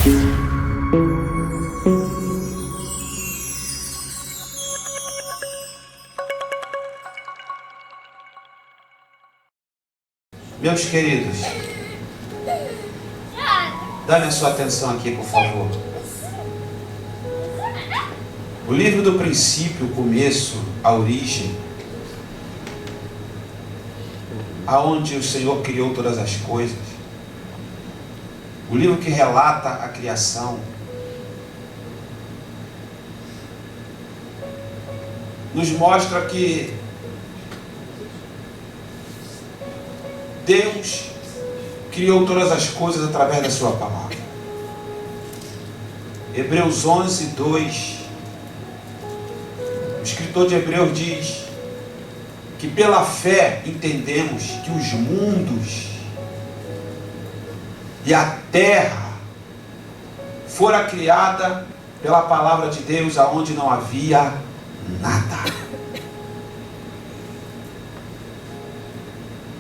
Meus queridos, dá-me a sua atenção aqui, por favor. O livro do princípio, o começo, a origem, aonde o Senhor criou todas as coisas. O livro que relata a criação. Nos mostra que Deus criou todas as coisas através da sua palavra. Hebreus 11, 2. O escritor de Hebreus diz que pela fé entendemos que os mundos e a terra fora criada pela palavra de Deus, aonde não havia nada.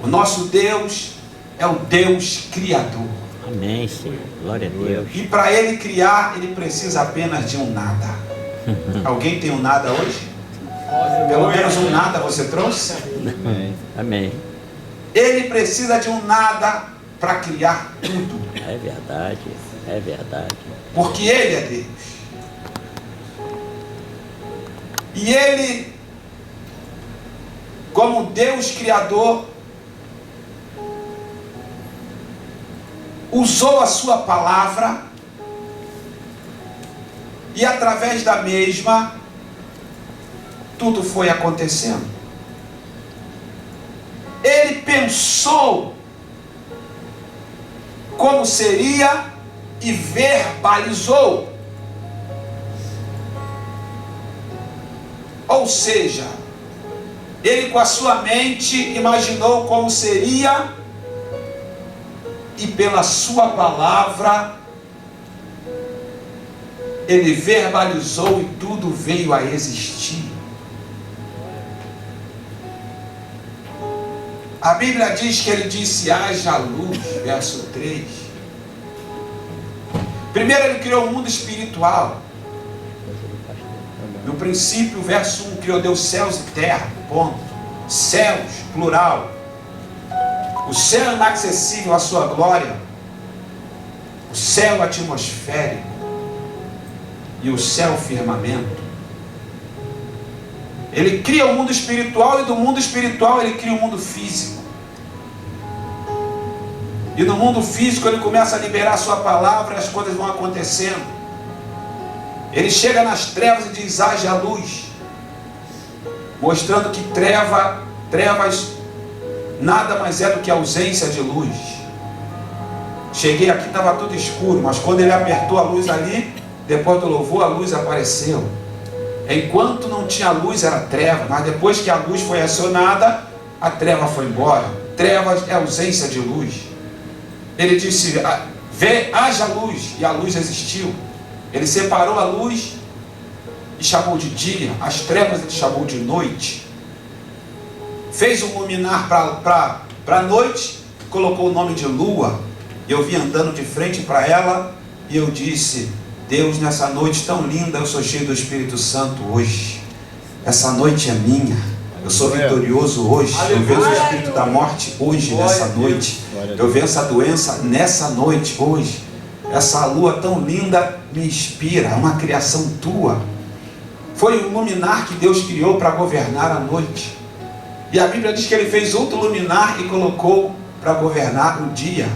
O nosso Deus é o Deus Criador. Amém, Senhor. Glória a Deus. E para Ele criar, Ele precisa apenas de um nada. Alguém tem um nada hoje? Pelo menos um nada você trouxe? Amém. Amém. Ele precisa de um nada para criar tudo. É verdade. É verdade. Porque Ele é Deus. E Ele, como Deus Criador, usou a sua palavra e através da mesma tudo foi acontecendo. Ele pensou como seria e verbalizou. Ou seja, ele com a sua mente imaginou como seria e pela sua palavra ele verbalizou e tudo veio a existir. A Bíblia diz que ele disse: haja luz, verso 3. Primeiro ele criou o mundo espiritual. No princípio, verso 1, criou Deus céus e terra, ponto. Céus, plural. O céu inacessível à sua glória. O céu atmosférico. E o céu firmamento. Ele cria o mundo espiritual e do mundo espiritual ele cria o mundo físico. E no mundo físico ele começa a liberar a sua palavra e as coisas vão acontecendo. Ele chega nas trevas e diz: haja luz. Mostrando que trevas nada mais é do que ausência de luz. Cheguei aqui, estava tudo escuro, mas quando ele apertou a luz ali, depois do louvor, a luz apareceu. Enquanto não tinha luz era treva, mas depois que a luz foi acionada, a treva foi embora. Trevas é ausência de luz. Ele disse: haja luz, e a luz existiu. Ele separou a luz e chamou de dia, as trevas ele chamou de noite. Fez um luminar para a noite, colocou o nome de lua. Eu vi andando de frente para ela e eu disse: Deus, nessa noite tão linda, eu sou cheio do Espírito Santo hoje. Essa noite é minha. Eu sou vitorioso hoje. Eu venço o espírito da morte hoje, nessa noite. Eu venço a doença nessa noite, hoje. Essa lua tão linda me inspira, é uma criação tua. Foi um luminar que Deus criou para governar a noite. E a Bíblia diz que ele fez outro luminar e colocou para governar o dia.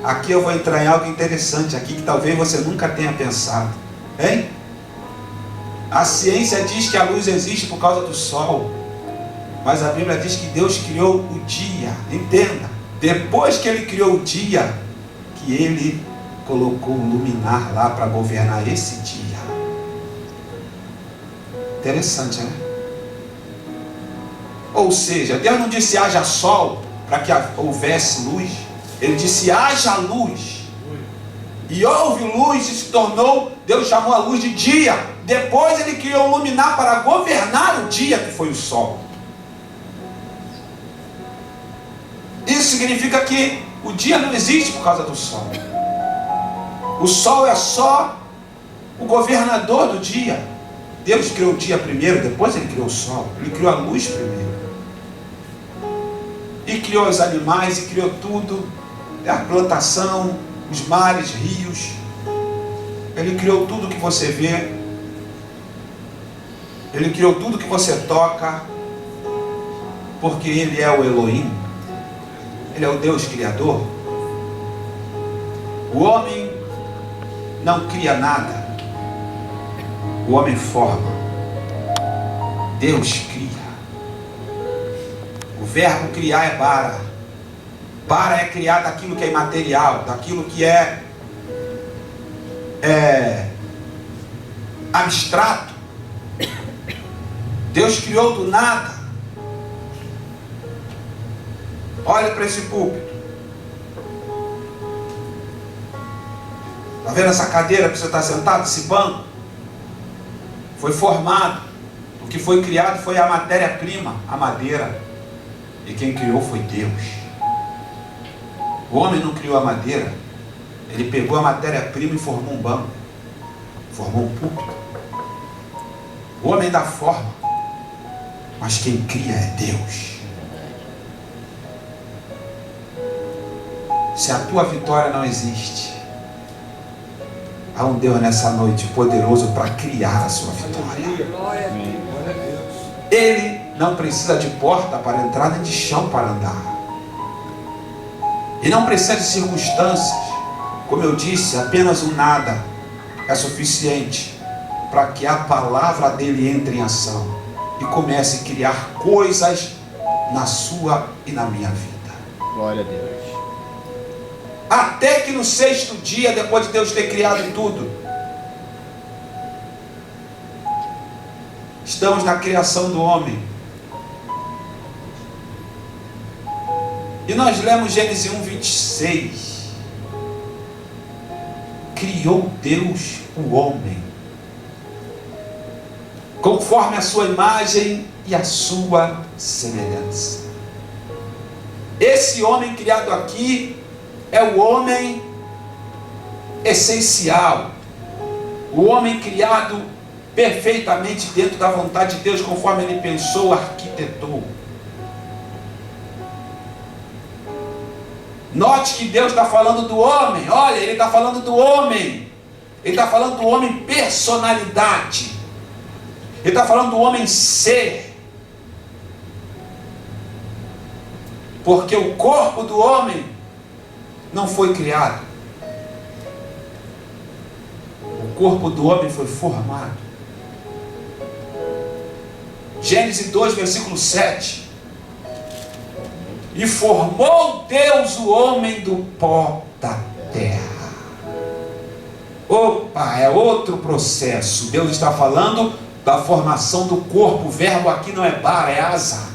Aqui eu vou entrar em algo interessante aqui que talvez você nunca tenha pensado. Hein? A ciência diz que a luz existe por causa do sol. Mas a Bíblia diz que Deus criou o dia. Entenda. Depois que ele criou o dia, que ele colocou o luminar lá para governar esse dia. Interessante, né? Ou seja, Deus não disse haja sol para que houvesse luz. Ele disse haja luz. E houve luz e se tornou, Deus chamou a luz de dia. Depois ele criou o luminar para governar o dia, que foi o sol. Isso significa que o dia não existe por causa do sol. O sol é só o governador do dia. Deus criou o dia primeiro, depois ele criou o sol. Ele criou a luz primeiro. E criou os animais, e criou tudo. A plantação, os mares, rios. Ele criou tudo que você vê. Ele criou tudo que você toca. Porque ele é o Elohim. Ele é o Deus Criador. O homem não cria nada. O homem forma. Deus cria. O verbo criar é bara. Bara é criar daquilo que é imaterial, daquilo que é abstrato. Deus criou do nada. Olha para esse púlpito. Está vendo essa cadeira que você está sentado, esse banco? Foi formado. O que foi criado foi a matéria-prima, a madeira. E quem criou foi Deus. O homem não criou a madeira. Ele pegou a matéria-prima e formou um banco. Formou um púlpito. O homem dá forma. Mas quem cria é Deus. Se a tua vitória não existe, há um Deus nessa noite poderoso para criar a sua vitória. Ele não precisa de porta para entrar, nem de chão para andar. E não precisa de circunstâncias. Como eu disse, apenas um nada é suficiente para que a palavra dele entre em ação e comece a criar coisas na sua e na minha vida. Glória a Deus. Até que no sexto dia, depois de Deus ter criado tudo, estamos na criação do homem. E nós lemos Gênesis 1:26. Criou Deus o homem, conforme a sua imagem e a sua semelhança. Esse homem criado aqui é o homem essencial, o homem criado perfeitamente dentro da vontade de Deus, conforme ele pensou, arquitetou. Note que Deus está falando do homem. Olha, ele está falando do homem. Ele está falando do homem personalidade. Ele está falando do homem ser. Porque o corpo do homem não foi criado. O corpo do homem foi formado. Gênesis 2, versículo 7. E formou Deus o homem do pó da terra. Opa, é outro processo. Deus está falando da formação do corpo. O verbo aqui não é bara, é asa.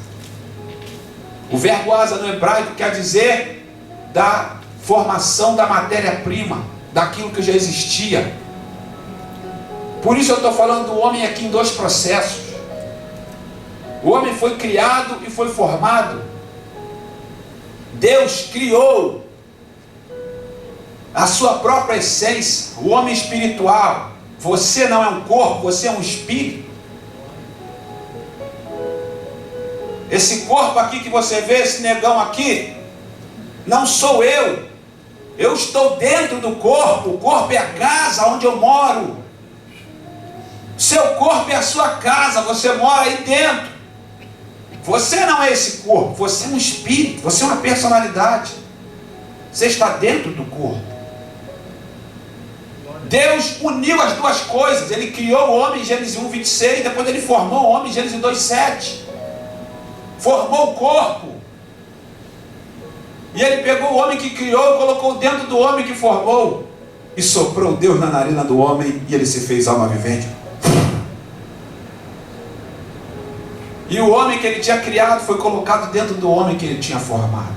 O verbo asa no hebraico quer dizer da formação da matéria-prima, daquilo que já existia. Por isso eu estou falando do homem aqui em dois processos. O homem foi criado e foi formado. Deus criou a sua própria essência, o homem espiritual. Você não é um corpo, você é um espírito. Esse corpo aqui que você vê, esse negão aqui, não sou eu. Eu estou dentro do corpo. O corpo é a casa onde eu moro. Seu corpo é a sua casa, você mora aí dentro. Você não é esse corpo, você é um espírito, você é uma personalidade. Você está dentro do corpo. Deus uniu as duas coisas. Ele criou o homem em Gênesis 1:26, depois ele formou o homem em Gênesis 2:7. Formou o corpo. E ele pegou o homem que criou e colocou dentro do homem que formou. E soprou Deus na narina do homem e ele se fez alma vivente. E o homem que ele tinha criado foi colocado dentro do homem que ele tinha formado.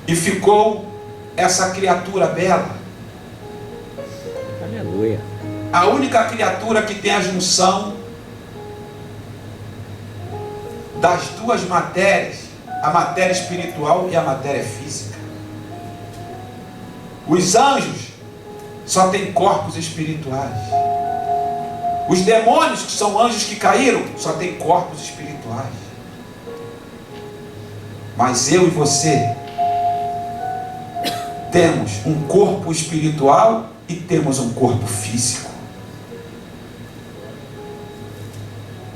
E ficou essa criatura bela. Aleluia. A única criatura que tem a junção das duas matérias, a matéria espiritual e a matéria física. Os anjos só têm corpos espirituais. Os demônios, que são anjos que caíram, só têm corpos espirituais. Mas eu e você temos um corpo espiritual e temos um corpo físico.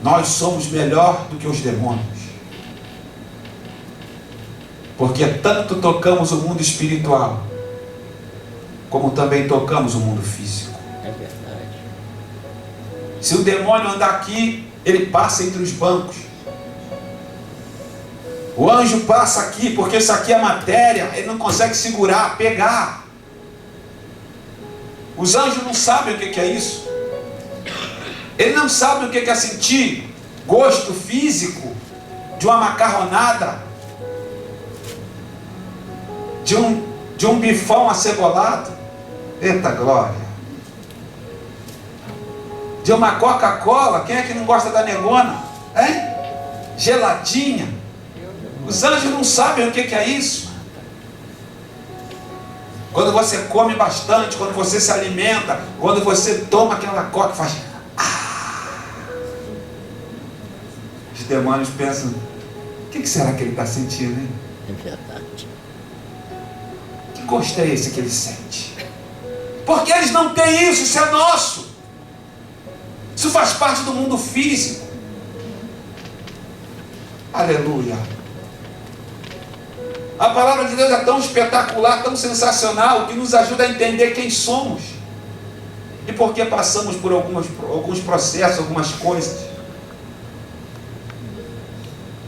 Nós somos melhor do que os demônios. Porque tanto tocamos o mundo espiritual, como também tocamos o mundo físico. É verdade. Se o demônio andar aqui, ele passa entre os bancos. O anjo passa aqui, porque isso aqui é matéria, ele não consegue segurar, pegar. Os anjos não sabem o que é isso. Ele não sabe o que é sentir gosto físico de uma macarronada, de um bifão acebolado. Eita glória! De uma Coca-Cola. Quem é que não gosta da negona? Hein? Geladinha. Os anjos não sabem o que é isso. Quando você come bastante, quando você se alimenta, quando você toma aquela coca e faz... Os demônios pensam, o que será que ele está sentindo, hein? É verdade. Que gosto é esse que ele sente? Porque eles não têm isso, isso é nosso. Isso faz parte do mundo físico. Aleluia. A palavra de Deus é tão espetacular, tão sensacional, que nos ajuda a entender quem somos e por que passamos por alguns processos, algumas coisas.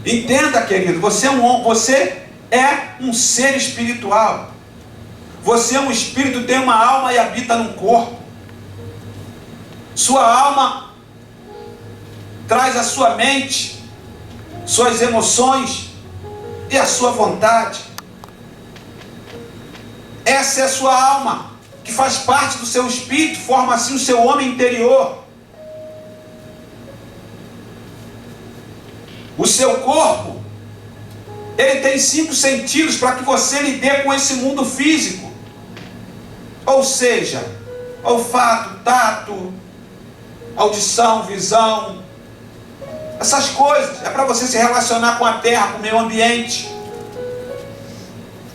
Entenda, querido, você é um ser espiritual. Você é um espírito, tem uma alma e habita num corpo. Sua alma traz a sua mente, suas emoções e a sua vontade. Essa é a sua alma, que faz parte do seu espírito, forma assim o seu homem interior. O seu corpo, ele tem 5 sentidos para que você lide com esse mundo físico. Ou seja, olfato, tato, audição, visão, essas coisas. É para você se relacionar com a terra, com o meio ambiente,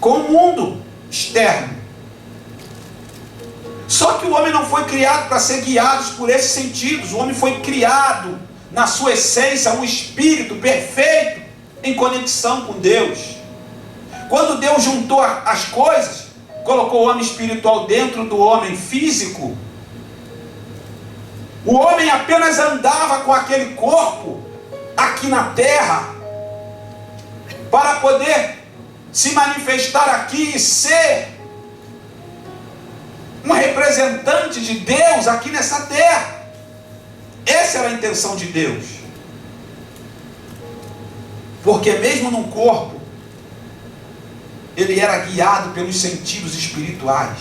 com o mundo externo. Só que o homem não foi criado para ser guiado por esses sentidos. O homem foi criado na sua essência, um espírito perfeito em conexão com Deus. Quando Deus juntou as coisas, colocou o homem espiritual dentro do homem físico, o homem apenas andava com aquele corpo aqui na terra para poder se manifestar aqui e ser um representante de Deus aqui nessa terra. Essa era a intenção de Deus. Porque mesmo num corpo, ele era guiado pelos sentidos espirituais.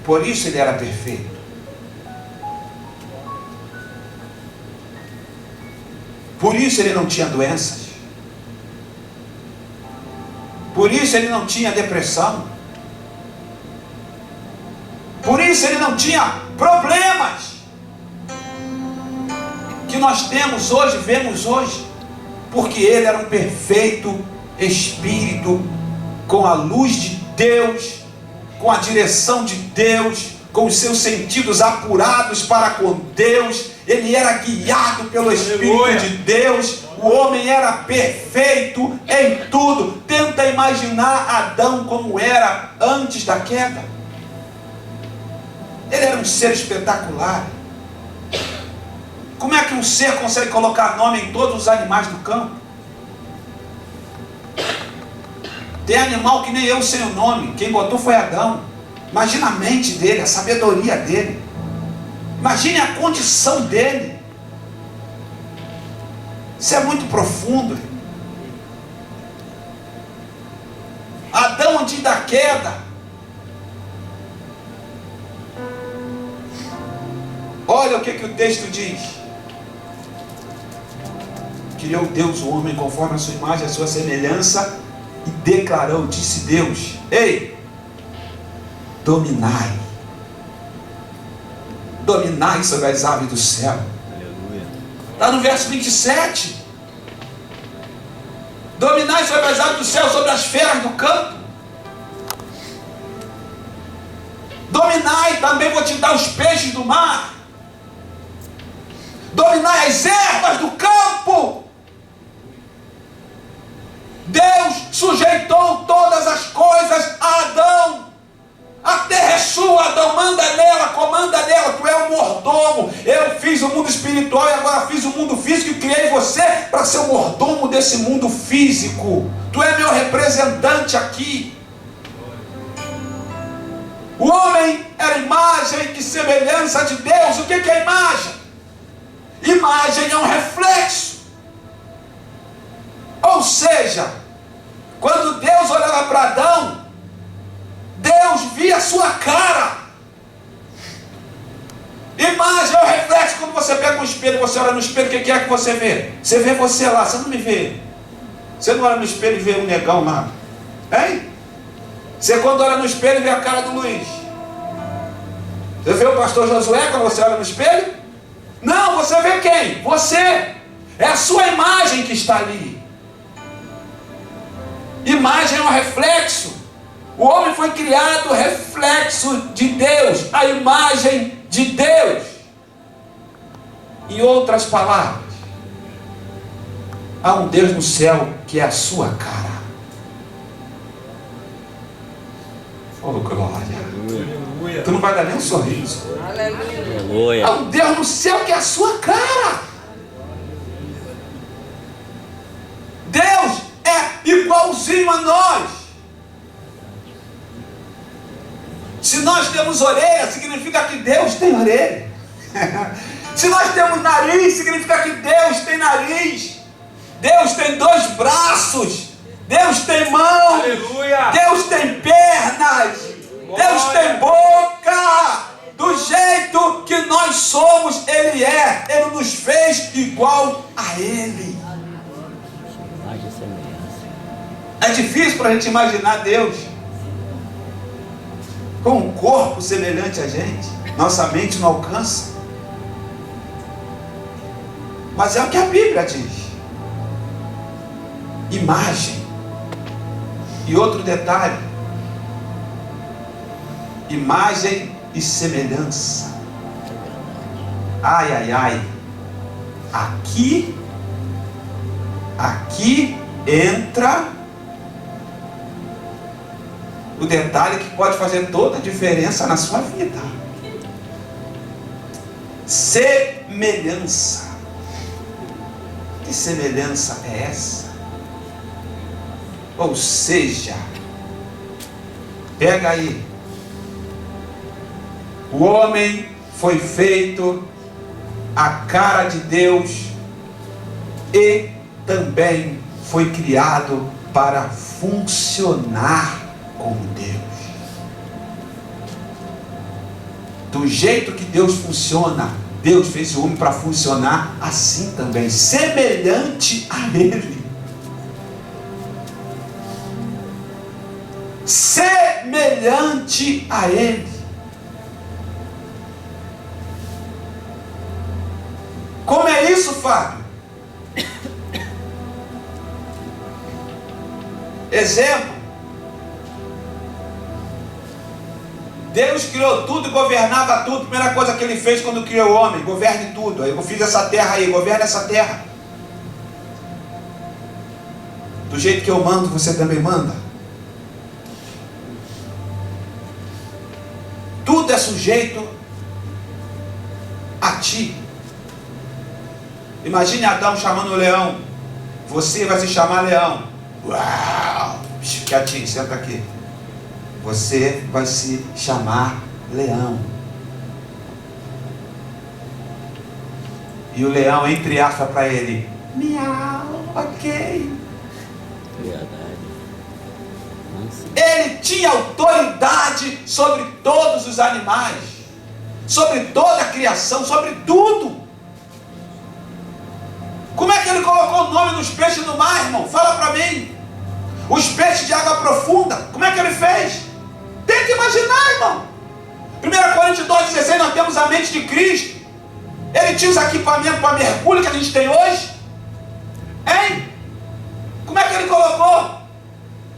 Por isso ele era perfeito. Por isso ele não tinha doenças. Por isso ele não tinha depressão. Por isso ele não tinha problemas que nós temos hoje, vemos hoje. Porque ele era um perfeito espírito, com a luz de Deus, com a direção de Deus, com os seus sentidos apurados para com Deus. Ele era guiado pelo Espírito de Deus. O homem era perfeito em tudo. Tenta imaginar Adão como era antes da queda. Ele era um ser espetacular. Como é que um ser consegue colocar nome em todos os animais do campo? Tem animal que nem eu sei o nome. Quem botou foi Adão. Imagina a mente dele, a sabedoria dele. Imagine a condição dele. Isso é muito profundo. Adão, antes da queda, olha o que o texto diz. Criou Deus o homem conforme a sua imagem, a sua semelhança, e declarou, disse Deus: ei, dominai sobre as aves do céu. Está no verso 27. Dominai sobre as aves do céu, sobre as feras do campo. Dominai, também vou te dar os peixes do mar. Dominai as ervas do campo. Deus sujeitou todas as coisas a Adão. A terra é sua, Adão, manda nela, comanda nela. Tu é o mordomo. Eu fiz o mundo espiritual e agora fiz o mundo físico e criei você para ser o mordomo desse mundo físico. Tu é meu representante aqui. O homem era imagem e semelhança de Deus. O que é imagem? Imagem é um reflexo. Ou seja, quando Deus olhava para Adão, Deus via a sua cara. Imagem é o reflexo. Quando você pega um espelho, você olha no espelho, o que é que você vê? Você vê você lá, você não me vê. Você não olha no espelho e vê um negão lá, hein? Você quando olha no espelho vê a cara do Luiz. Você vê o pastor Josué quando você olha no espelho? Não, você vê quem? Você. É a sua imagem que está ali. Imagem é um reflexo. O homem foi criado reflexo de Deus, a imagem de Deus. Em outras palavras, há um Deus no céu que é a sua cara. Oh, glória. Tu não vai dar nem um sorriso. Aleluia. Há um Deus no céu que é a sua cara. Deus é igualzinho a nós. Se nós temos orelha, significa que Deus tem orelha. Se nós temos nariz, significa que Deus tem nariz. Deus tem 2 braços. Deus tem mãos. Aleluia. Deus tem pernas. Deus tem boca. Do jeito que nós somos, Ele é. Ele nos fez igual a Ele. Imagem e semelhança. É difícil para a gente imaginar Deus com um corpo semelhante a gente. Nossa mente não alcança. Mas é o que a Bíblia diz. Imagem. E outro detalhe: imagem e semelhança. Ai, ai, ai. Aqui entra o detalhe que pode fazer toda a diferença na sua vida. Semelhança. Que semelhança é essa? Ou seja, pega aí. O homem foi feito à cara de Deus e também foi criado para funcionar como Deus. Do jeito que Deus funciona, Deus fez o homem para funcionar assim também, semelhante a Ele. Semelhante a Ele. Como é isso, Fábio? Exemplo. Deus criou tudo e governava tudo. Primeira coisa que Ele fez quando criou o homem: governe tudo. Eu fiz essa terra aí, governe essa terra. Do jeito que eu mando, você também manda. Tudo é sujeito a ti. Imagine Adão chamando o leão. Você vai se chamar leão. Uau! Quietinho, senta aqui. Você vai se chamar leão. E o leão, entre aspas, para ele: miau, ok. Verdade. Nossa. Ele tinha autoridade sobre todos os animais, sobre toda a criação, sobre tudo. Como é que ele colocou o nome dos peixes no mar, irmão? Fala para mim. os peixes de água profunda. Como é que ele fez? Tenta imaginar, irmão. 1 Coríntios 2,16, nós temos a mente de Cristo. Ele tinha os equipamentos para mergulho que a gente tem hoje? Hein? Como é que ele colocou?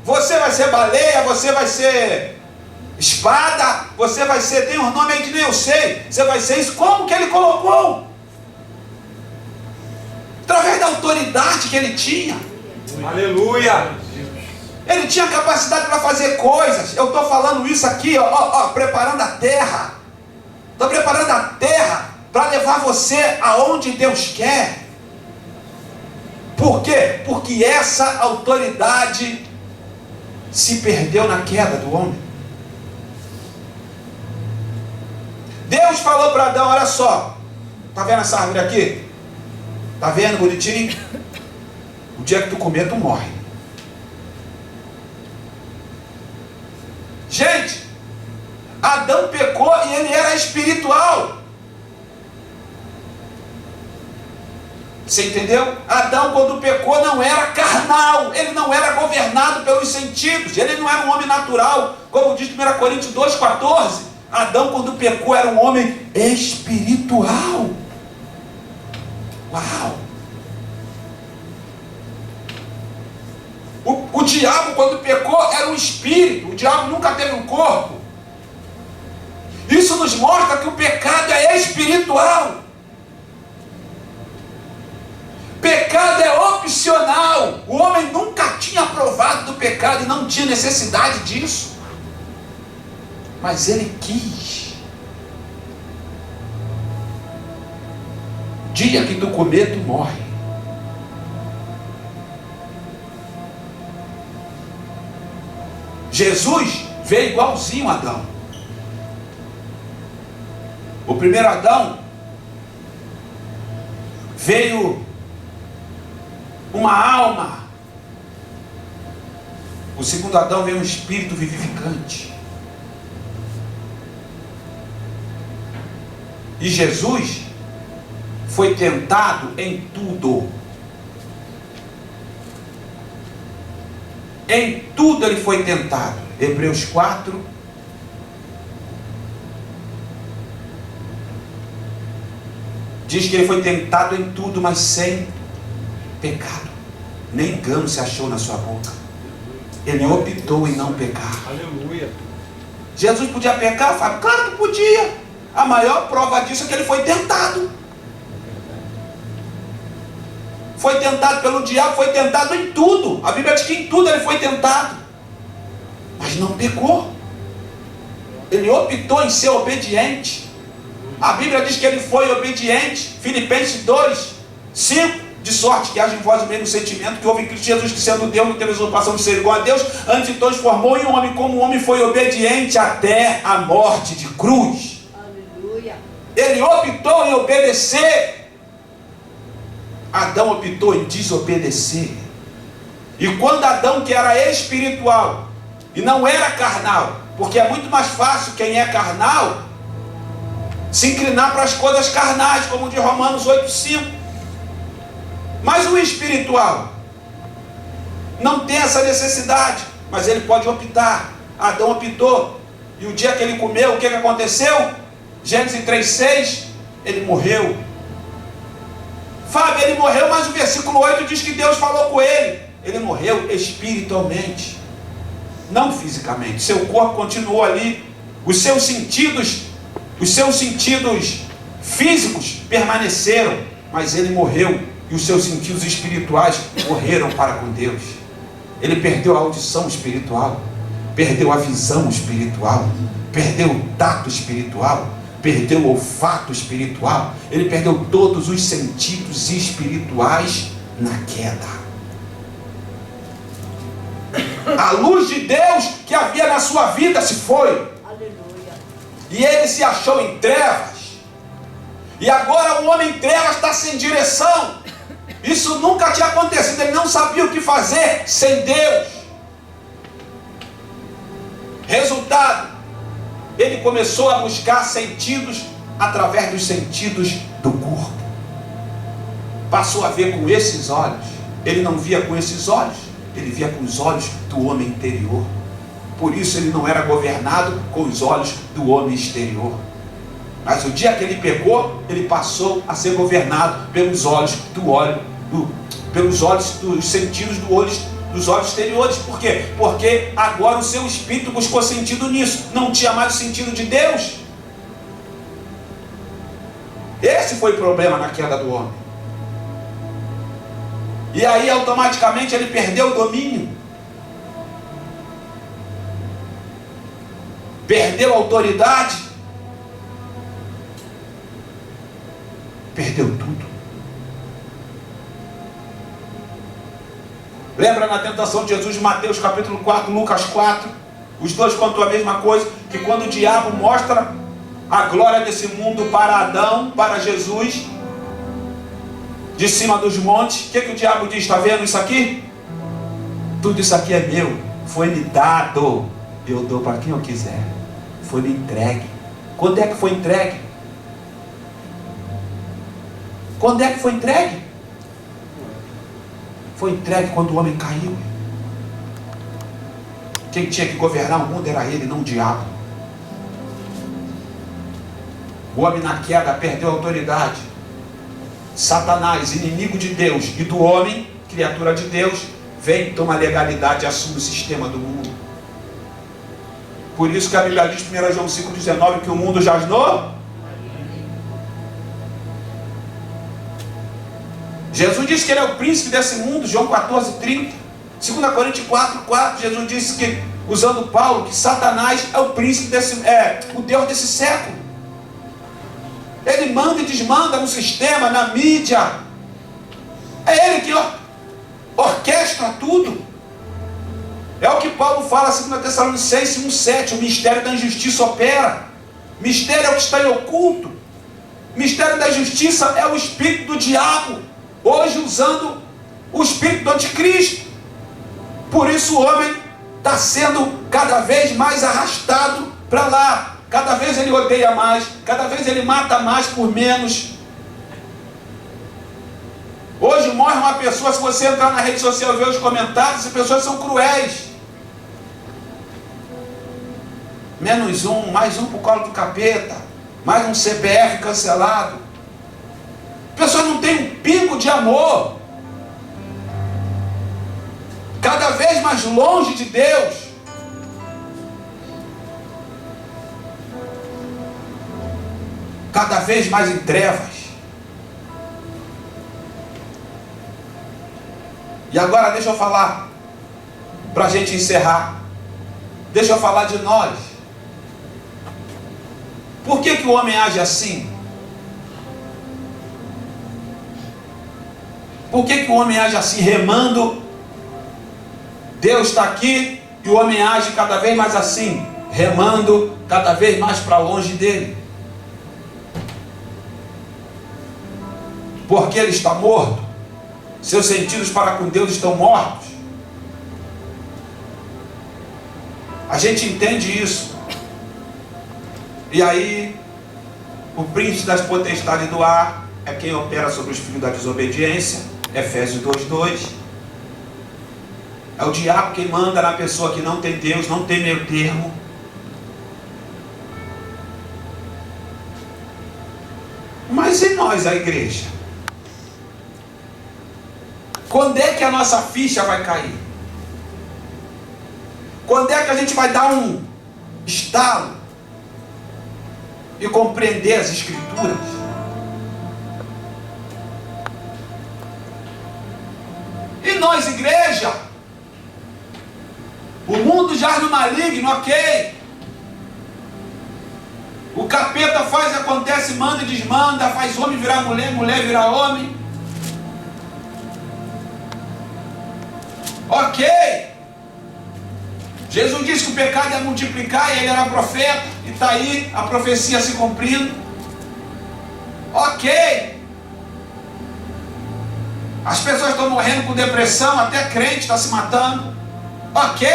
Você vai ser baleia, você vai ser espada, você vai ser, tem um nome aí que nem eu sei, você vai ser isso. Como que ele colocou? Através da autoridade que ele tinha. Aleluia! Ele tinha capacidade para fazer coisas. Eu estou falando isso aqui, preparando a terra. Estou preparando a terra para levar você aonde Deus quer. Por quê? Porque essa autoridade se perdeu na queda do homem. Deus falou para Adão, olha só, tá vendo essa árvore aqui? Tá vendo, bonitinho? O dia que tu comer, tu morre. Gente, Adão pecou e ele era espiritual. Você entendeu? Adão, quando pecou, não era carnal, ele não era governado pelos sentidos, ele não era um homem natural, como diz 1 Coríntios 2,14. Adão, quando pecou, era um homem espiritual. Uau! O diabo, quando pecou, era um espírito. O diabo nunca teve um corpo. Isso nos mostra que o pecado é espiritual. Pecado é opcional. O homem nunca tinha provado do pecado e não tinha necessidade disso. Mas ele quis. Dia que tu comer, tu morre. Jesus veio igualzinho a Adão. O primeiro Adão veio uma alma. O segundo Adão veio um espírito vivificante. E Jesus foi tentado em tudo. Em tudo ele foi tentado. Hebreus 4. Diz que ele foi tentado em tudo, mas sem pecado. Nem engano se achou na sua boca. Ele optou em não pecar. Aleluia. Jesus podia pecar, Fábio? Claro que podia. A maior prova disso é que ele foi tentado. Foi tentado pelo diabo, foi tentado em tudo. A Bíblia diz que em tudo ele foi tentado, mas não pecou. Ele optou em ser obediente. A Bíblia diz que ele foi obediente. Filipenses 2:5. De sorte que haja em vós o mesmo sentimento que houve em Cristo Jesus, que sendo Deus não teve usurpação de ser igual a Deus, antes de todos formou em um homem, como o homem foi obediente até a morte de cruz. Aleluia. Ele optou em obedecer. Adão optou em desobedecer. E quando Adão, que era espiritual e não era carnal, porque é muito mais fácil quem é carnal se inclinar para as coisas carnais, como de Romanos 8:5. Mas o espiritual não tem essa necessidade, mas ele pode optar. Adão optou, e o dia que ele comeu, o que aconteceu? Gênesis 3:6, ele morreu. Fábio, ele morreu, mas o versículo 8 diz que Deus falou com ele. Ele morreu espiritualmente, não fisicamente. Seu corpo continuou ali, os seus sentidos físicos permaneceram, mas ele morreu. E os seus sentidos espirituais morreram para com Deus. Ele perdeu a audição espiritual, perdeu a visão espiritual, perdeu o tato espiritual, perdeu o olfato espiritual. Ele perdeu todos os sentidos espirituais na queda. A luz de Deus que havia na sua vida se foi. Aleluia. E ele se achou em trevas. E agora o homem em trevas está sem direção. Isso nunca tinha acontecido. Ele não sabia o que fazer sem Deus. Resultado, ele começou a buscar sentidos através dos sentidos do corpo. Passou a ver com esses olhos. Ele não via com esses olhos. ele via com os olhos do homem interior. Por isso ele não era governado com os olhos do homem exterior. Mas o dia que ele pecou, ele passou a ser governado pelos olhos pelos olhos dos sentidos dos olhos exteriores. Por quê? Porque agora o seu espírito buscou sentido nisso. Não tinha mais o sentido de Deus. Esse foi o problema na queda do homem. E aí automaticamente ele perdeu o domínio. Perdeu a autoridade. Perdeu tudo. Lembra na tentação de Jesus, Mateus capítulo 4, Lucas 4, os dois contam a mesma coisa, que quando o diabo mostra a glória desse mundo para Adão, para Jesus, de cima dos montes, o que o diabo diz? Está vendo isso aqui? Tudo isso aqui é meu, foi-me dado, eu dou para quem eu quiser, foi-me entregue. Quando é que foi entregue? Quando é que foi entregue? Foi entregue quando o homem caiu. Quem tinha que governar o mundo era ele, não o diabo. O homem na queda perdeu a autoridade. Satanás, inimigo de Deus e do homem, criatura de Deus, vem, toma legalidade e assume o sistema do mundo. Por isso que a Bíblia diz, 1 João 5,19, que o mundo jaz no... Jesus disse que ele é o príncipe desse mundo, João 14,30. 2 Coríntios 4,4, Jesus disse que, usando Paulo, que Satanás é o príncipe o Deus desse século. Ele manda e desmanda no sistema, na mídia. É ele que orquestra tudo. É o que Paulo fala, 2 Tessalonicenses 1,7, o mistério da injustiça opera. Mistério é o que está em oculto. Mistério da justiça é o espírito do diabo, hoje usando o espírito do anticristo. Por isso o homem está sendo cada vez mais arrastado para lá. Cada vez ele odeia mais, cada vez ele mata mais por menos. Hoje morre uma pessoa, se você entrar na rede social e ver os comentários, as pessoas são cruéis. Menos um, mais um por colo do capeta, mais um CPF cancelado. A pessoa não tem um pingo de amor. Cada vez mais longe de Deus. Cada vez mais em trevas. E agora deixa eu falar, para a gente encerrar. Deixa eu falar de nós. Por que o homem age assim? Por que o homem age assim, remando? Deus está aqui e o homem age cada vez mais assim, remando cada vez mais para longe dele. Porque ele está morto. Seus sentidos para com Deus estão mortos. A gente entende isso. E aí, o príncipe das potestades do ar é quem opera sobre os filhos da desobediência. Efésios 2,2. É o diabo quem manda na pessoa que não tem Deus, não tem meio termo. Mas e nós, a igreja? Quando é que a nossa ficha vai cair? Quando é que a gente vai dar um estalo e compreender as Escrituras? E nós, igreja? O mundo jaz no maligno, ok? O capeta faz, acontece, manda e desmanda, faz homem virar mulher, mulher virar homem. Ok. Jesus disse que o pecado ia multiplicar e ele era profeta. E está aí a profecia se cumprindo. Ok. As pessoas estão morrendo com depressão, até crente está se matando. Ok.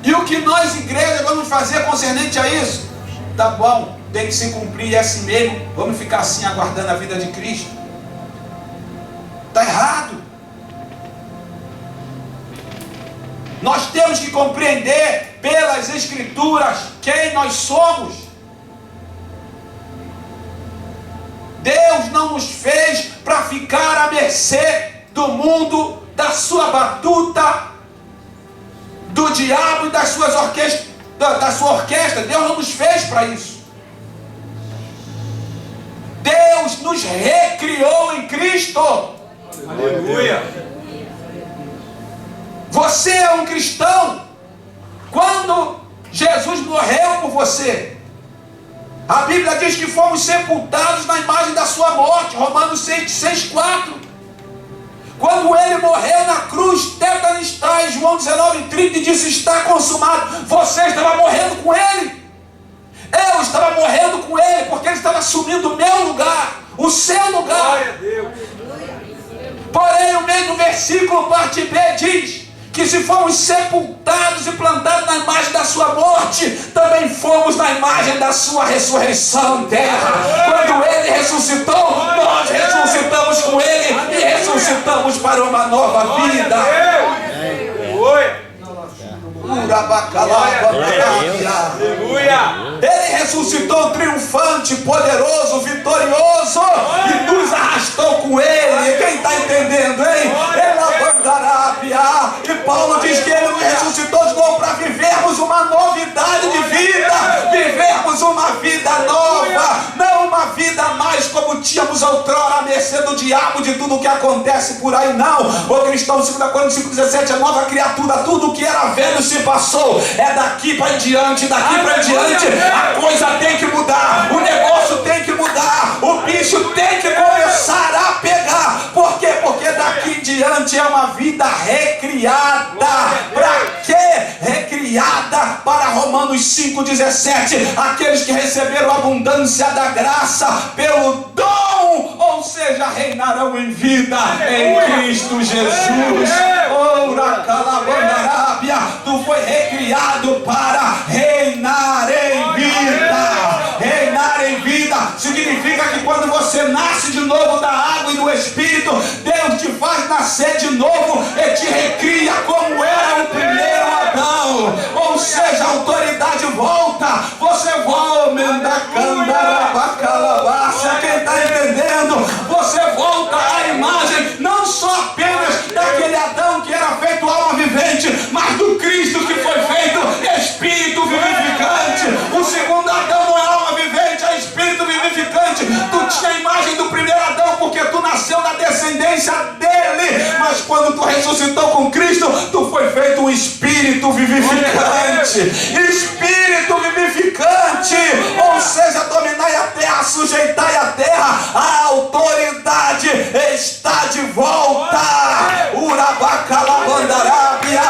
E o que nós, igreja, vamos fazer concernente a isso? Tá bom, tem que se cumprir, é assim mesmo. Vamos ficar assim aguardando a vida de Cristo. de compreender pelas Escrituras quem nós somos. Deus não nos fez para ficar à mercê do mundo, da sua batuta, do diabo e das suas orquestras, da sua orquestra. Deus não nos fez para isso. Deus nos recriou em Cristo. Aleluia. Você é um cristão quando Jesus morreu por você. A Bíblia diz que fomos sepultados na imagem da sua morte. Romanos 6,4. Quando ele morreu na cruz, tetelestai, João 19,30, disse: está consumado. Você estava morrendo com ele. Eu estava morrendo com ele, porque ele estava assumindo o meu lugar, o seu lugar. Glória a Deus. Porém, no meio do versículo, parte B, diz que se fomos sepultados e plantados na imagem da sua morte, também fomos na imagem da sua ressurreição em terra. Quando ele ressuscitou, nós ressuscitamos com ele e ressuscitamos para uma nova vida. Aleluia. Ele ressuscitou triunfante, poderoso, vitorioso e nos arrastou com ele. Quem está entendendo, hein? E Paulo diz que ele nos ressuscitou de novo para vivermos uma novidade de vida, vivermos uma vida nova, não uma vida mais como tínhamos outrora, à mercê do diabo, de tudo que acontece por aí, não. O cristão, 2 Coríntios 5,17, é nova criatura, tudo que era velho se passou, é daqui para diante, a coisa tem que mudar, o negócio tem que mudar, o bicho tem que começar a pegar. Por quê? Porque daqui em diante é uma vida recriada. Para quê? Recriada para Romanos 5,17, aqueles que receberam a abundância da graça pelo dom, ou seja, reinarão em vida em Cristo Jesus. Ora, calabandarábia, tu foi recriado para reinar em vida. Reinar em vida significa que quando você nasce de novo da água e do Espírito, Deus te faz nascer de novo e te recria como era o primeiro Adão. Ou seja, a autoridade volta. Você volta, quem está entendendo? Você volta à imagem, não só apenas daquele Adão que era feito alma vivente, mas do Cristo que foi feito Espírito vivificante. O segundo Adão não é alma vivente, é Espírito vivificante. Tu tinha a imagem do primeiro Adão porque tu nasceu da descendência dele, mas quando tu ressuscitou com Cristo, tu foi feito um Espírito vivificante. Espírito vivificante, ou seja, dominai a terra, sujeitai a terra, a autoridade está de volta. Urabacalabandarábia,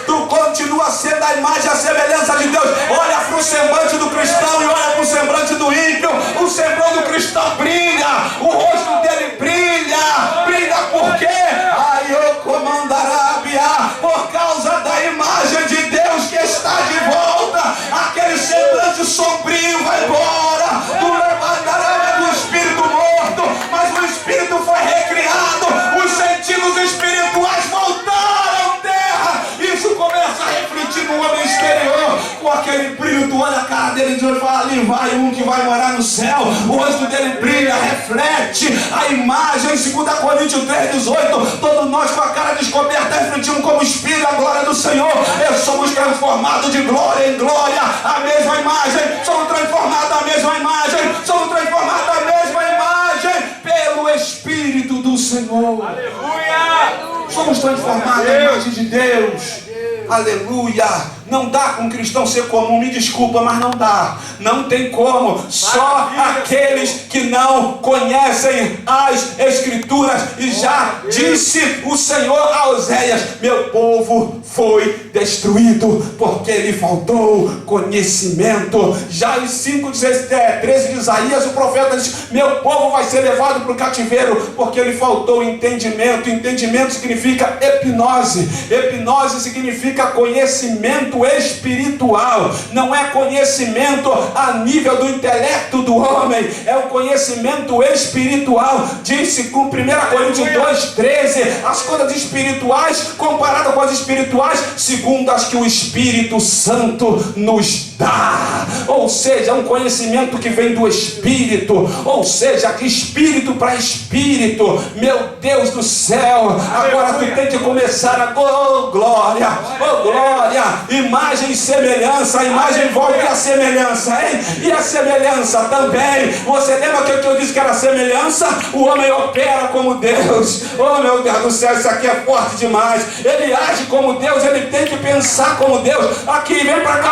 tu continua sendo a imagem e a semelhança de Deus. Olha para o semblante do cristão e olha para o semblante do ímpio. O semblante do cristão brilha, o rosto dele brilha por quê? Aí eu comandarábia, por causa da imagem de Deus que está de volta. Aquele semblante sombrio vai embora, do levantarábia do espírito morto, mas o espírito foi recriado, os sentidos espirituais voltaram à terra. Isso começa a refletir no homem exterior, com aquele brilho. Tu olha a cara dele de hoje e fala: ali vai um que vai morar no céu. O rosto dele brilha, reflete a imagem. Em 2 Coríntios 3,18, todos nós com a cara descoberta refletimos como espírito a glória do Senhor. E somos transformados de glória em glória, a mesma imagem. Somos transformados à mesma imagem. Somos transformados à mesma imagem pelo Espírito do Senhor. Aleluia. Somos transformados à imagem de Deus. Aleluia. Não dá com um cristão ser comum, me desculpa, mas não dá. Não tem como. Só aqueles que não conhecem as Escrituras. E já disse o Senhor a Oséias: meu povo foi destruído porque lhe faltou conhecimento. Já em 5:13 de Isaías, o profeta diz: meu povo vai ser levado para o cativeiro porque lhe faltou entendimento. Entendimento significa hipnose. Hipnose significa conhecimento conhecimento espiritual, não é conhecimento a nível do intelecto do homem, é o conhecimento espiritual. Disse com 1 Coríntios 2,13, as coisas espirituais comparadas com as espirituais, segundo as que o Espírito Santo nos dá. Ou seja, um conhecimento que vem do Espírito, ou seja, que espírito para espírito. Meu Deus do céu, agora tu tem que começar a, oh glória, imagem e semelhança. A imagem envolve a semelhança, hein? E a semelhança também, você lembra que eu disse que era semelhança? O homem opera como Deus. Oh meu Deus do céu, isso aqui é forte demais. Ele age como Deus, ele tem que pensar como Deus. Aqui, vem para cá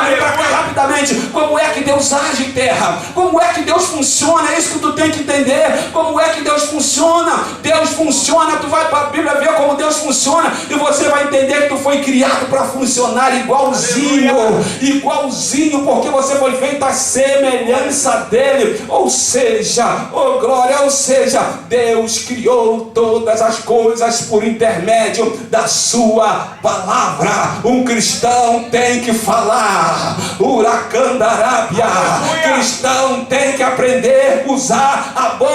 rapidamente. Como é que Deus age, terra? Como é que Deus funciona? É isso que tu tem que entender. Como é que Deus funciona? Deus funciona, tu vai para a Bíblia ver como Deus funciona e você vai entender que tu foi criado para funcionar igualzinho, porque você foi feito à semelhança dele. Ou seja, oh glória, ou seja, Deus criou todas as coisas por intermédio da sua palavra. Um cristão tem que falar, Uracandarábia. Cristão tem que aprender a usar a boca.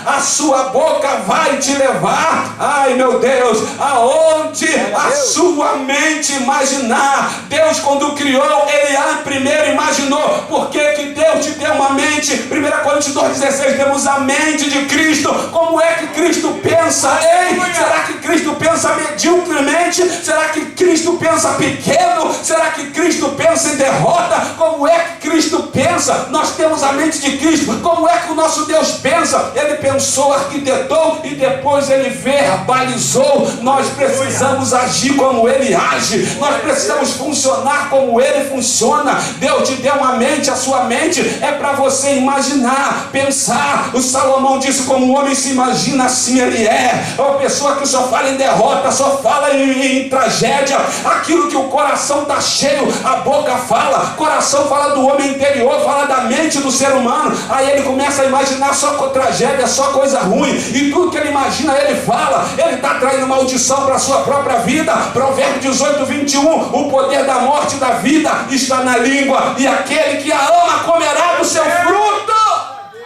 A sua boca vai te levar, ai meu Deus, aonde a sua mente imaginar. Deus, quando criou, ele primeiro imaginou. Por que Deus te deu uma mente? 1 Coríntios 2,16, temos a mente de Cristo. Como é que Cristo pensa, hein? Será que Cristo pensa medíocremente? Será que Cristo pensa pequeno? Será que Cristo pensa em derrota? Como é que Cristo pensa? Nós temos a mente de Cristo. Como é que o nosso Deus pensa? Ele pensou, arquitetou e depois ele verbalizou. Nós precisamos agir como ele age. Nós precisamos funcionar como ele funciona. Deus te deu uma mente. A sua mente é para você imaginar, pensar. O Salomão disse: como o homem se imagina, assim ele é. É uma pessoa que só fala em derrota, só fala em tragédia. Aquilo que o coração está cheio, a boca fala. Coração fala do homem interior, fala da mente do ser humano. Aí ele começa a imaginar só tragédia, só coisa ruim. E tudo que ele imagina, ele fala. Ele está traindo maldição para a sua própria vida. Provérbio 18:21, o poder da morte e da vida está na língua, e aquele que a ama comerá do seu fruto.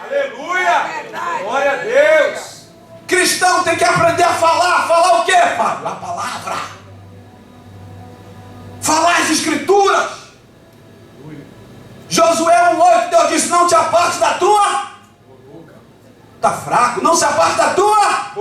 Aleluia! Glória a Deus! Cristão tem que aprender a falar. Falar o quê, Fábio? A palavra. Falar as escrituras. Josué 1:8, Deus disse: não te apartes da tua boca. Está fraco, não se aparte da tua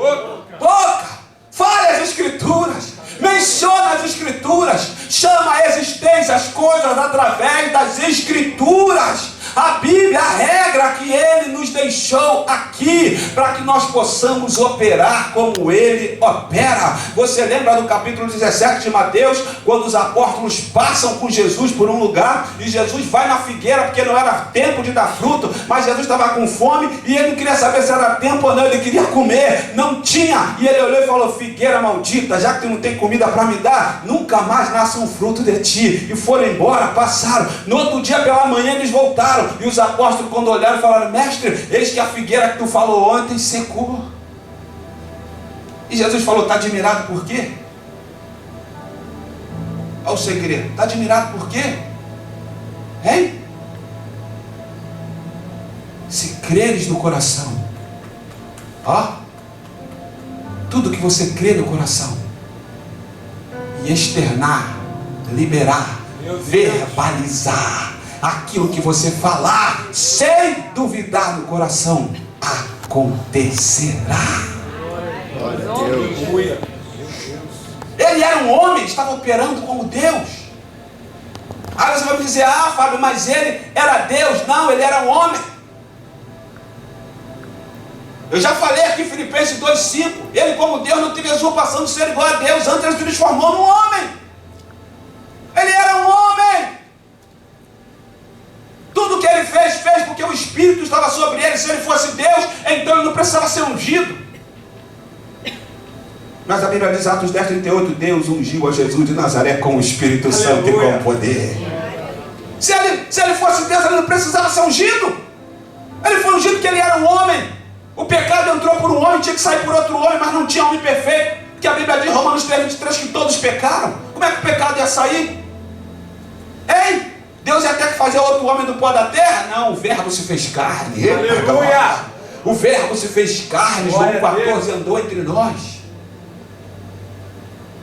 boca. Fale as escrituras, menciona as escrituras, chama a existência as coisas através das escrituras. A Bíblia, a regra que ele nos deixou aqui, para que nós possamos operar como ele opera. Você lembra do capítulo 17 de Mateus, quando os apóstolos passam com Jesus por um lugar, e Jesus vai na figueira, porque não era tempo de dar fruto, mas Jesus estava com fome, e ele não queria saber se era tempo ou não, ele queria comer, não tinha, e ele olhou e falou: figueira maldita, já que tu não tem comida para me dar, nunca mais nasce um fruto de ti. E foram embora, passaram. No outro dia pela manhã eles voltaram, e os apóstolos, quando olharam, falaram: mestre, eis que a figueira que tu falou ontem secou. E Jesus falou: está admirado por quê? Olha o segredo. Está admirado por quê? Hein? Se creres no coração, ó, tudo que você crê no coração e externar, liberar, verbalizar, aquilo que você falar sem duvidar no coração, acontecerá. Glória a Deus. Ele era um homem, estava operando como Deus. Aí você vai me dizer: ah, Fábio, mas ele era Deus. Não, ele era um homem. Eu já falei aqui em Filipenses 2:5, ele como Deus não teve usurpação de ser igual a Deus, antes ele se transformou num homem. Ele era um homem. Tudo que ele fez porque o Espírito estava sobre ele. Se ele fosse Deus, então ele não precisava ser ungido. Mas a Bíblia diz, Atos 10:38, Deus ungiu a Jesus de Nazaré com o Espírito Santo e com poder. Se ele fosse Deus, ele não precisava ser ungido. Ele foi ungido porque ele era um homem. O pecado entrou por um homem, tinha que sair por outro homem, mas não tinha homem perfeito. Porque a Bíblia diz em Romanos 3:23 que todos pecaram. Como é que o pecado ia sair? Deus ia ter que fazer outro homem do pó da terra? Não, o verbo se fez carne. Aleluia! O verbo se fez carne, João Glória a 14 andou entre nós.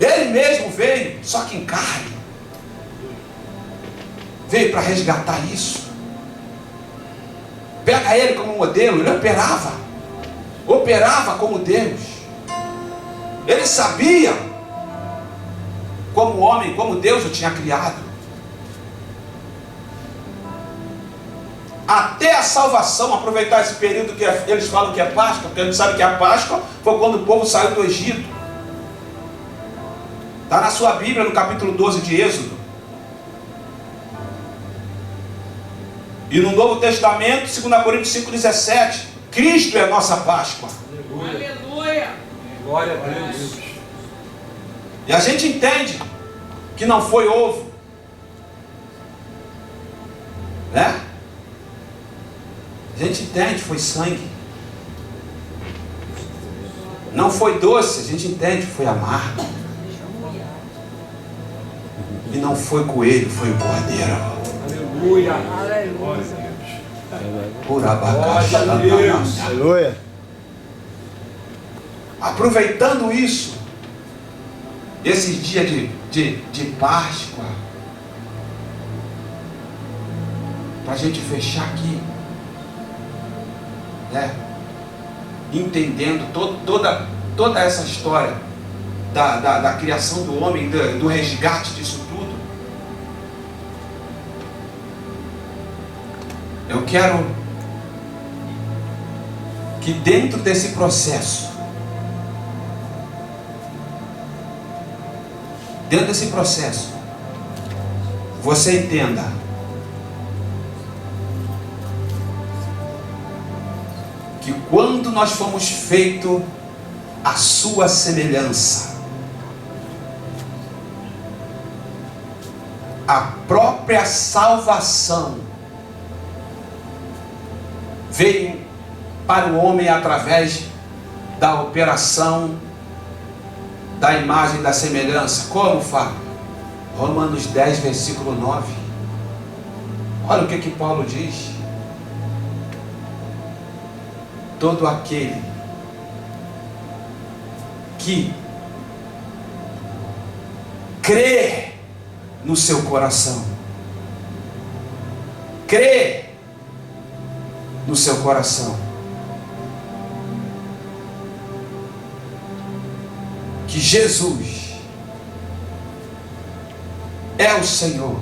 Ele mesmo veio, só que em carne. Veio para resgatar isso. Pega ele como modelo, ele operava como Deus. Ele sabia como homem, como Deus o tinha criado. Até a salvação, aproveitar esse período que eles falam que é Páscoa, porque a gente sabe que a Páscoa foi quando o povo saiu do Egito. Está na sua Bíblia, no capítulo 12 de Êxodo. E no Novo Testamento, 2 Coríntios 5,17, Cristo é a nossa Páscoa. Aleluia. Glória a Deus. E a gente entende que não foi ovo, né? A gente entende, foi sangue. Não foi doce, a gente entende, foi amargo. E não foi coelho, foi o cordeiro. Aleluia. Por abacaxi. Aleluia. Aproveitando isso, esses dias de Páscoa, para a gente fechar aqui, né? Entendendo toda essa história da criação do homem, do resgate disso tudo. Eu quero que dentro desse processo, você entenda que quando nós fomos feitos à sua semelhança, a própria salvação veio para o homem através da operação da imagem da semelhança. Como, Fábio? Romanos 10, versículo 9. Olha o que Paulo diz. Todo aquele que crê no seu coração, crê no seu coração que Jesus é o Senhor,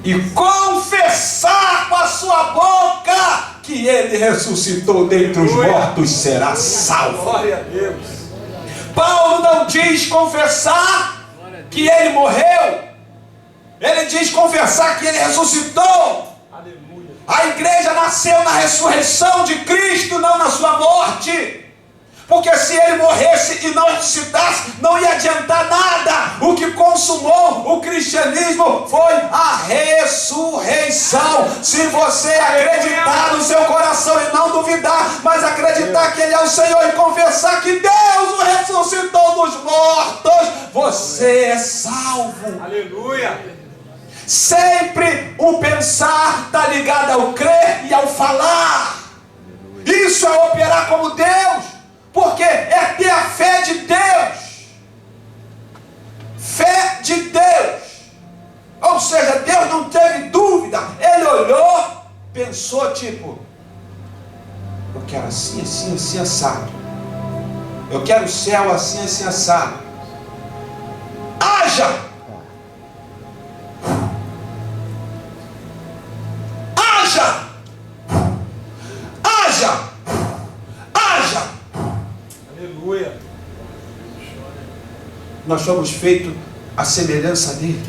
e confessar com a sua boca que Ele ressuscitou dentre os mortos, será salvo. Glória a Deus. Paulo não diz confessar que Ele morreu, ele diz confessar que Ele ressuscitou. Aleluia. A igreja nasceu na ressurreição de Cristo, não na sua morte. Porque se Ele morresse e não ressuscitasse, não ia adiantar nada. O que consumou o cristianismo foi a ressurreição. Se você acreditar no seu coração e não duvidar, mas acreditar que Ele é o Senhor e confessar que Deus o ressuscitou dos mortos, você é salvo. Aleluia. Sempre o pensar está ligado ao crer e ao falar. Isso é operar como Deus. Porque é ter a fé de Deus. Fé de Deus. Ou seja, Deus não teve dúvida. Ele olhou, pensou tipo, eu quero assim, assim, assim, assado. Eu quero o céu assim, assim, assado. Haja! Haja! Haja! Haja! Aleluia. Nós fomos feitos à semelhança dele.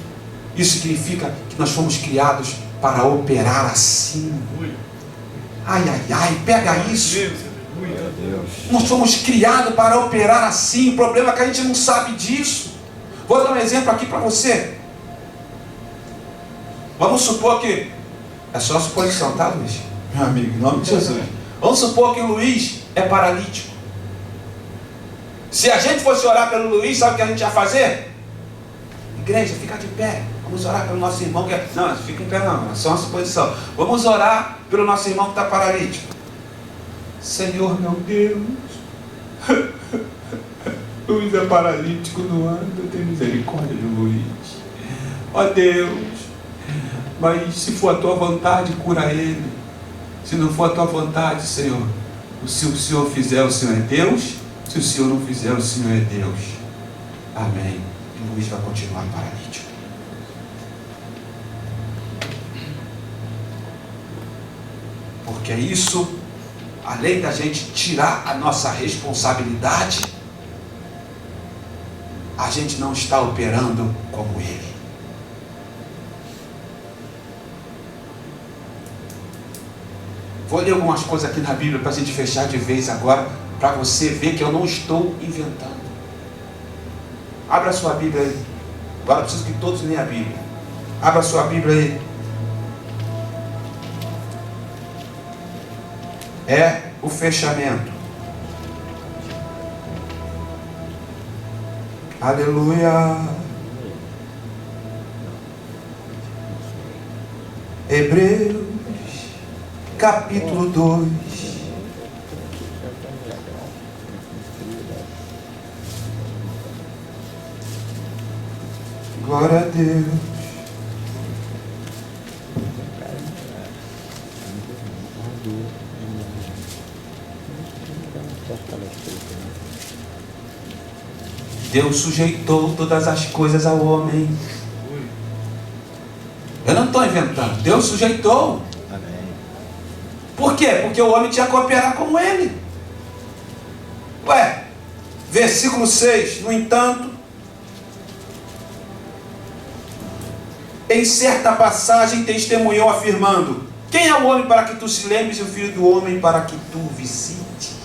Isso significa que nós fomos criados para operar assim. Ai, ai, ai, pega isso. Nós fomos criados para operar assim. O problema é que a gente não sabe disso. Vou dar um exemplo aqui para você. Vamos supor que... É só suposição, tá, Luiz? Meu amigo, em nome de Jesus. Vamos supor que o Luiz é paralítico. Se a gente fosse orar pelo Luiz, sabe o que a gente ia fazer? Igreja, fica de pé. Vamos orar pelo nosso irmão que é... Não, fica em pé não, é só uma suposição. Vamos orar pelo nosso irmão que está paralítico. Senhor meu Deus, Luiz é paralítico, não anda, tem misericórdia de Luiz. Ó Deus, mas se for a tua vontade, cura ele. Se não for a tua vontade, Senhor, se o Senhor fizer, o Senhor é Deus. Se o Senhor não fizer, o Senhor é Deus. Amém. E Luiz vai continuar paralítico. Porque isso, além da gente tirar a nossa responsabilidade, a gente não está operando como ele. Vou ler algumas coisas aqui na Bíblia para a gente fechar de vez agora, para você ver que eu não estou inventando. Abra a sua Bíblia aí. Agora eu preciso que todos leiam a Bíblia. Abra a sua Bíblia aí. É o fechamento. Aleluia. Hebreus, capítulo 2. Glória a Deus. Deus sujeitou todas as coisas ao homem. Eu não estou inventando. Deus sujeitou. Por quê? Porque o homem tinha que operar como ele. Ué, versículo 6. No entanto, em certa passagem testemunhou afirmando: quem é o homem para que tu se lembres e o filho do homem para que tu visites?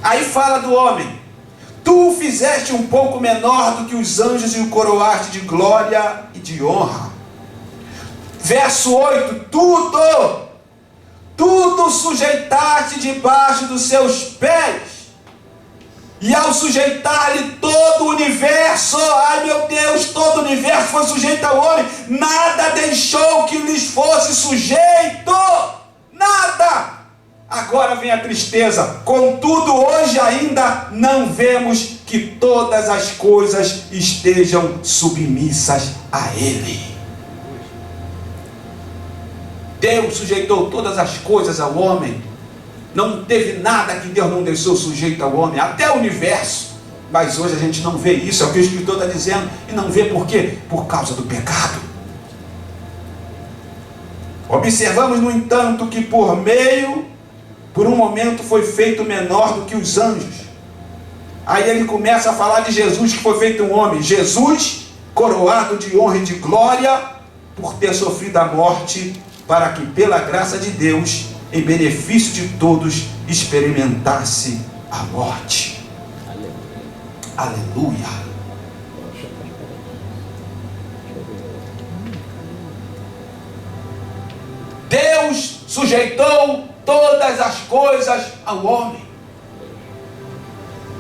Aí fala do homem: tu o fizeste um pouco menor do que os anjos e o coroaste de glória e de honra. Verso 8: tudo sujeitaste debaixo dos seus pés. E ao sujeitar-lhe todo o universo, ai meu Deus, todo o universo foi sujeito ao homem, nada deixou que lhes fosse sujeito, nada. Agora vem a tristeza. Contudo, hoje ainda não vemos que todas as coisas estejam submissas a Ele. Deus sujeitou todas as coisas ao homem. Não teve nada que Deus não deixou sujeito ao homem, até o universo. Mas hoje a gente não vê isso, é o que o escritor está dizendo. E não vê por quê? Por causa do pecado. Observamos, no entanto, que por um momento foi feito menor do que os anjos. Aí ele começa a falar de Jesus, que foi feito um homem. Jesus, coroado de honra e de glória, por ter sofrido a morte, para que pela graça de Deus, em benefício de todos, experimentasse a morte. Aleluia. Deus sujeitou todas as coisas ao homem.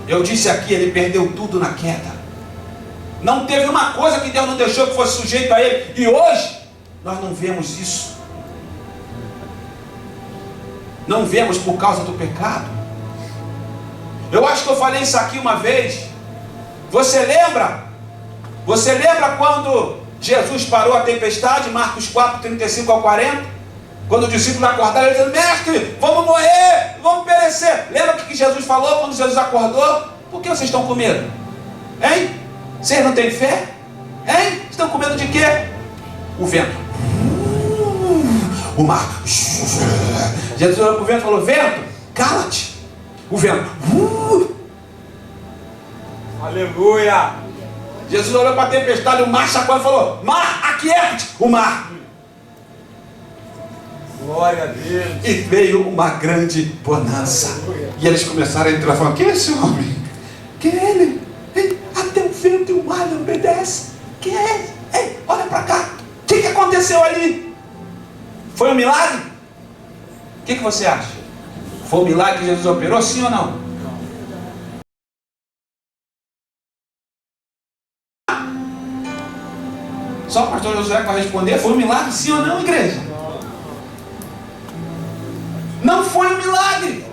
Eu disse aqui, ele perdeu tudo na queda. Não teve uma coisa que Deus não deixou que fosse sujeito a ele. E hoje, nós não vemos isso. Não vemos por causa do pecado. Eu acho que eu falei isso aqui uma vez. Você lembra? Você lembra quando Jesus parou a tempestade? Marcos 4, 35 ao 40. Quando os discípulos acordaram, ele disse: mestre, vamos morrer, vamos perecer. Lembra o que Jesus falou quando Jesus acordou? Por que vocês estão com medo? Hein? Vocês não têm fé? Hein? Estão com medo de quê? O vento. O mar. Jesus olhou para o vento e falou: vento, cala-te. O vento. Aleluia. Jesus olhou para a tempestade, o mar chacoalhou e falou: mar, aquieta-te. O mar. Glória a Deus. E veio uma grande bonança. Aleluia. E eles começaram a entrar e falaram: quem é esse homem? Quem é ele? Ei, até o vento e o mar lhe obedecem. Quem é ele? Ei, olha para cá. O que aconteceu ali? Foi um milagre? O que você acha? Foi um milagre que Jesus operou, sim ou não? Só o pastor Josué que vai responder. Foi um milagre, sim ou não, igreja? Não foi um milagre.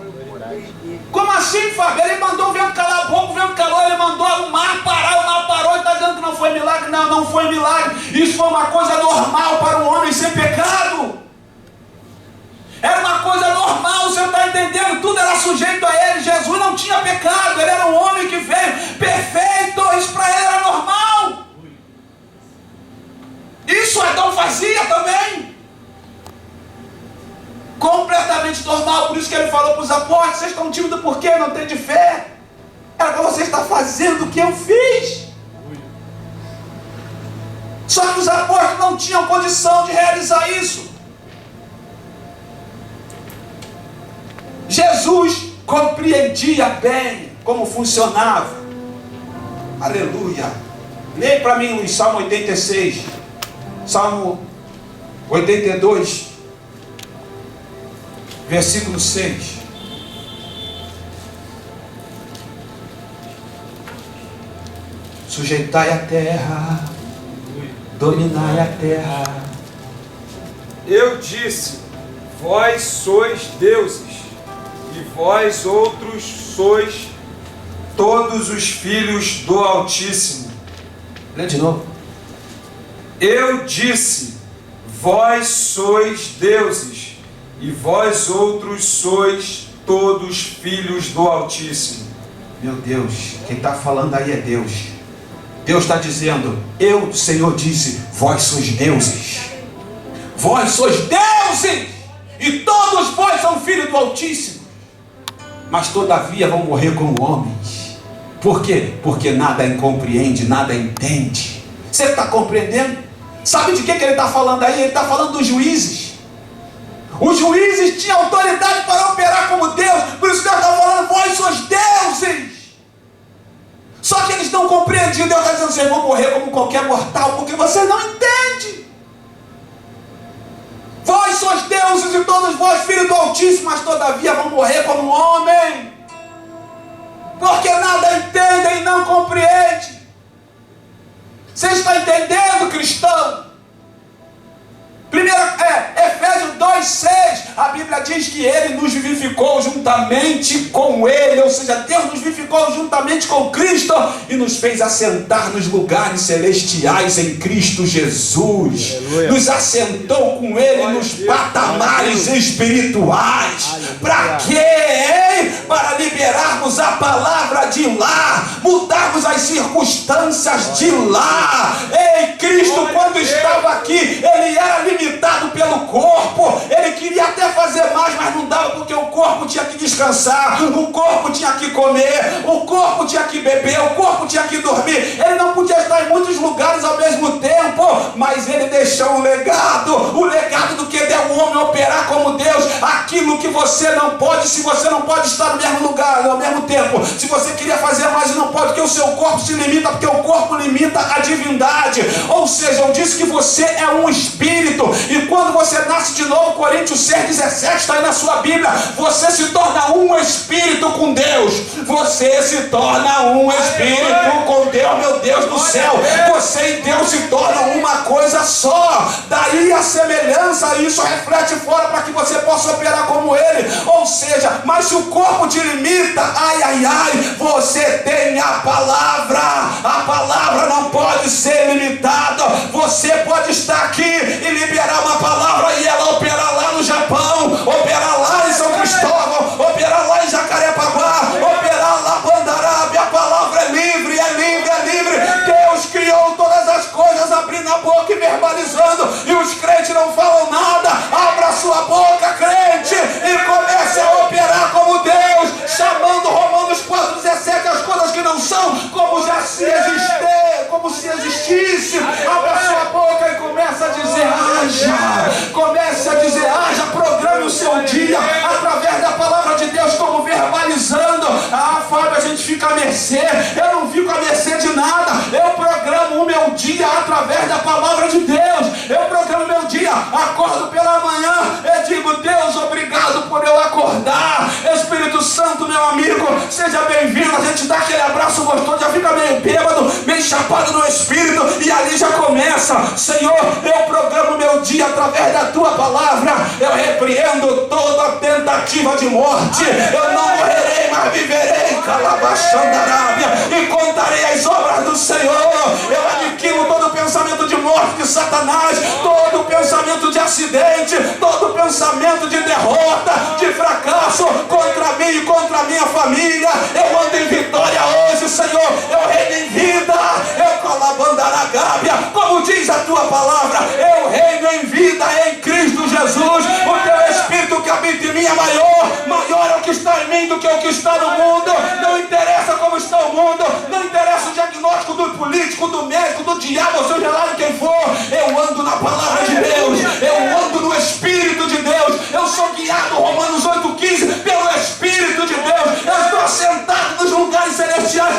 Como assim, Fábio? Ele mandou o vento calar a boca, o vento calou, ele mandou o mar parar, o mar parou e está dizendo que não foi milagre. Não, não foi milagre. Isso foi uma coisa normal para um homem sem pecado. Era uma coisa normal, você está entendendo? Tudo era sujeito a ele. Jesus não tinha pecado, ele era um homem que veio perfeito. Isso para ele era normal. Isso Adão fazia também. Completamente normal. Por isso que ele falou para os apóstolos: vocês estão tímidos por quê? Não tem de fé. Era para você estar fazendo o que eu fiz. Só que os apóstolos não tinham condição de realizar isso. Jesus compreendia bem como funcionava. Aleluia. Leia para mim o Salmo 86, Salmo 82, versículo 6. Sujeitai a terra, dominai a terra. Eu disse: vós sois deuses, e vós outros sois todos os filhos do Altíssimo. Lê de novo. Eu disse: vós sois deuses, e vós outros sois todos filhos do Altíssimo. Meu Deus, quem está falando aí é Deus. Deus está dizendo: eu, o Senhor disse, vós sois deuses. Vós sois deuses, e todos vós são filhos do Altíssimo. Mas todavia vão morrer como homens. Por quê? Porque nada compreende, nada entende. Você está compreendendo? Sabe de que ele está falando aí? Ele está falando dos juízes. Os juízes tinham autoridade para operar como Deus. Por isso que Deus está falando: vós sois deuses. Só que eles não compreendiam. Deus está dizendo: vocês vão morrer como qualquer mortal, porque você não entende. Vós sois deuses e todos vós filhos do Altíssimo, mas todavia vão morrer como um homem, porque nada entendem e não compreendem. Você está entendendo, cristão? Efésios 2,6, a Bíblia diz que Ele nos vivificou juntamente com Ele, ou seja, Deus nos vivificou juntamente com Cristo e nos fez assentar nos lugares celestiais em Cristo Jesus. Aleluia. Nos assentou com Ele nos patamares espirituais. Para quê? Para liberarmos a palavra de lá, mudarmos as circunstâncias de lá. Ei, Cristo, quando estava aqui, Ele era limitado pelo corpo. Ele queria até fazer mais, mas não dava, porque o corpo tinha que descansar, o corpo tinha que comer, o corpo tinha que beber, o corpo tinha que dormir. Ele não podia estar em muitos lugares ao mesmo tempo, mas ele deixou um legado, o legado do que deu o homem operar como Deus. Aquilo que você não pode, se você não pode estar no mesmo lugar ao mesmo tempo, se você queria fazer mais, não pode, porque o seu corpo se limita, porque o corpo limita a divindade. Ou seja, eu disse que você é um espírito, e quando você nasce de novo, Coríntios 6,17 está aí na sua Bíblia, você se torna um espírito com Deus. Você se torna um espírito com Deus, meu Deus do céu. Você e Deus se tornam uma coisa só. Daí a semelhança, isso reflete fora para que você possa operar como Ele. Ou seja, mas se o corpo te limita, você tem a palavra. A palavra não pode ser limitada. Você pode estar aqui e liberar uma palavra e ela operar lá no Japão, operar lá em São Cristóvão, operar lá em Jacarepaguá, operar lá em Bandarabia. A palavra é livre, é livre, é livre. Deus criou todas as coisas abrindo a boca e verbalizando, e os crentes não falam nada. Abra sua boca, crente, e comece a operar como Deus, chamando Romanos 4,17 as coisas que não são como já se existir, como se existisse. Abra sua boca e comece a dizer: haja. Comece a dizer: haja. Programe o seu dia através da palavra de Deus, como verbalizando. Fábio, a gente fica à mercê. Eu não fico à mercê de nada. Eu programo o meu dia através da palavra de Deus. Eu programo o meu dia, acordo pela manhã e digo: Deus, obrigado por eu acordar. Espírito Santo, meu amigo, seja bem-vindo. A gente dá aquele abraço gostoso, já fica meio bêbado, meio chapado no espírito, e ali já começa: Senhor, eu programo meu dia através da tua palavra. Eu repreendo toda tentativa de morte. Eu não morrerei, mas viverei, Calabaxandarábia, e contarei as obras do Senhor. Eu adquiro todo pensamento de morte de Satanás, todo pensamento de acidente, todo pensamento de derrota, de fracasso contra mim e contra a minha família. Eu ando em vitória hoje, Senhor. Eu reino em vida. Eu colabandaragabia, como diz a tua palavra, eu reino em vida em Cristo Jesus. O teu Espírito que habita em mim é maior. Maior é o que está em mim do que o que está no mundo. Não interessa como está o mundo, não interessa o diagnóstico do político, do médico, do diabo, ou seja lá de quem for. Eu ando na palavra de Deus, eu ando no Espírito de Deus. Eu sou guiado, Romanos 8,15, pelo Espírito de Deus. Eu estou assentado nos lugares celestiais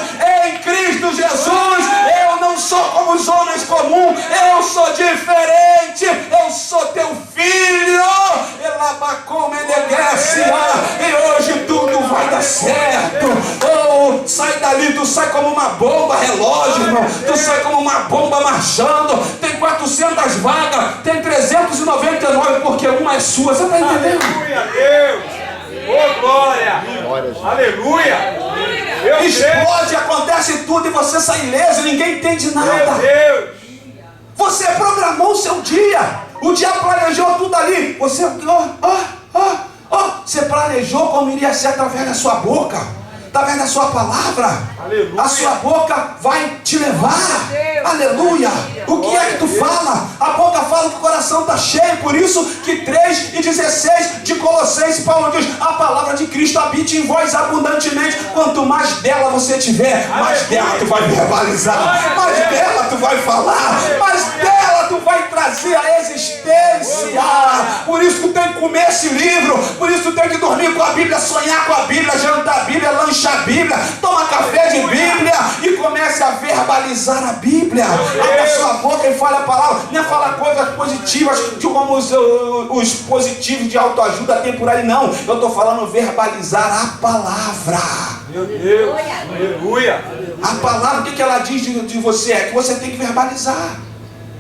em Cristo Jesus. Eu não sou como os homens comuns, eu sou diferente. Eu sou teu filho. E hoje tudo vai dar certo. Oh, sai dali, tu sai como uma bomba relógio, irmão. Tu sai como uma bomba marchando. Tem 400 vagas, tem 399 porque uma é sua. Você está entendendo? Aleluia, Deus! Oh, glória! Aleluia! Explode, acontece tudo e você sai ileso, ninguém entende nada. Meu Deus! Você programou o seu dia. O diabo planejou tudo ali. Você, você planejou como iria ser através da sua boca, através da sua palavra. Aleluia. A sua boca vai te levar. Aleluia. O que é que tu fala? A boca fala que o coração está cheio. Por isso que 3:16 de Colossenses, Paulo diz: a palavra de Cristo habite em vós abundantemente. Quanto mais dela você tiver, mais dela tu vai verbalizar, mais dela tu vai falar, mais dela tu vai trazer a existência. Por isso tu tem que comer esse livro. Por isso tu tem que dormir com a Bíblia, sonhar com a Bíblia, jantar a Bíblia, lanchar a Bíblia, tomar café de Bíblia e comece a verbalizar a Bíblia. Abra a sua boca e fale a palavra. Não é falar coisas positivas de como os positivos de autoajuda tem por aí, não. Eu estou falando verbalizar a palavra. Meu Deus! Aleluia! A palavra, o que ela diz de você? É que você tem que verbalizar.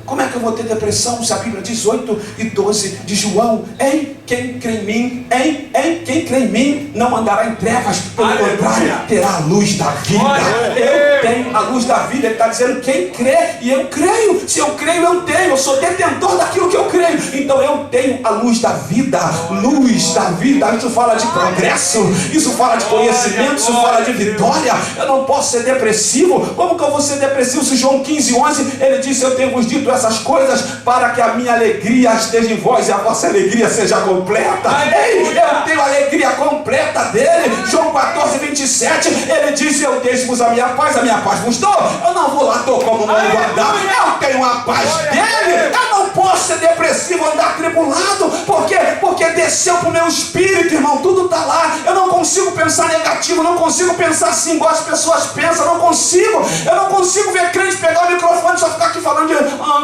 Como é que eu vou ter depressão se a Bíblia diz 8:12 de João? Em quem crê em mim, em quem crê em mim não andará em trevas, pelo contrário, terá a luz da vida. Eu tenho a luz da vida. Ele está dizendo quem crê, e eu creio. Se eu creio, eu tenho. Eu sou detentor daquilo que eu creio. Então eu tenho a luz da vida. Luz da vida. Isso fala de progresso, isso fala de conhecimento, isso fala de vitória. Eu não posso ser depressivo. Como que eu vou ser depressivo se João 15:11 ele disse: eu tenho vos dito essas coisas para que a minha alegria esteja em vós e a vossa alegria seja completa. Ei, eu tenho a alegria completa dele. João 14:27 ele disse: eu deixo-vos a minha paz vos dou. Eu não vou lá dou como o mundo vai dar. Eu tenho a paz dele. Eu não posso ser depressivo, andar atribulado. Por quê? Porque desceu para o meu espírito, irmão. Tudo está lá. Eu não consigo pensar negativo, não consigo pensar assim igual as pessoas pensam. Eu não consigo ver crente pegar o microfone e só ficar aqui falando de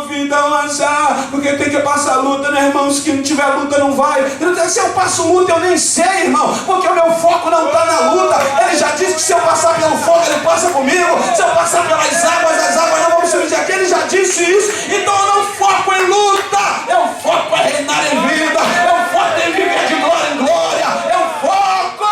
vida azar, porque tem que passar luta, né, irmão? Se não tiver luta não vai. Se eu passo luta eu nem sei, irmão, porque o meu foco não está na luta. Ele já disse que se eu passar pelo fogo ele passa comigo, se eu passar pelas águas, as águas não vão me subir aqui. Ele já disse isso. Então eu não foco em luta, eu foco em reinar em vida, eu foco em viver de glória em glória, eu foco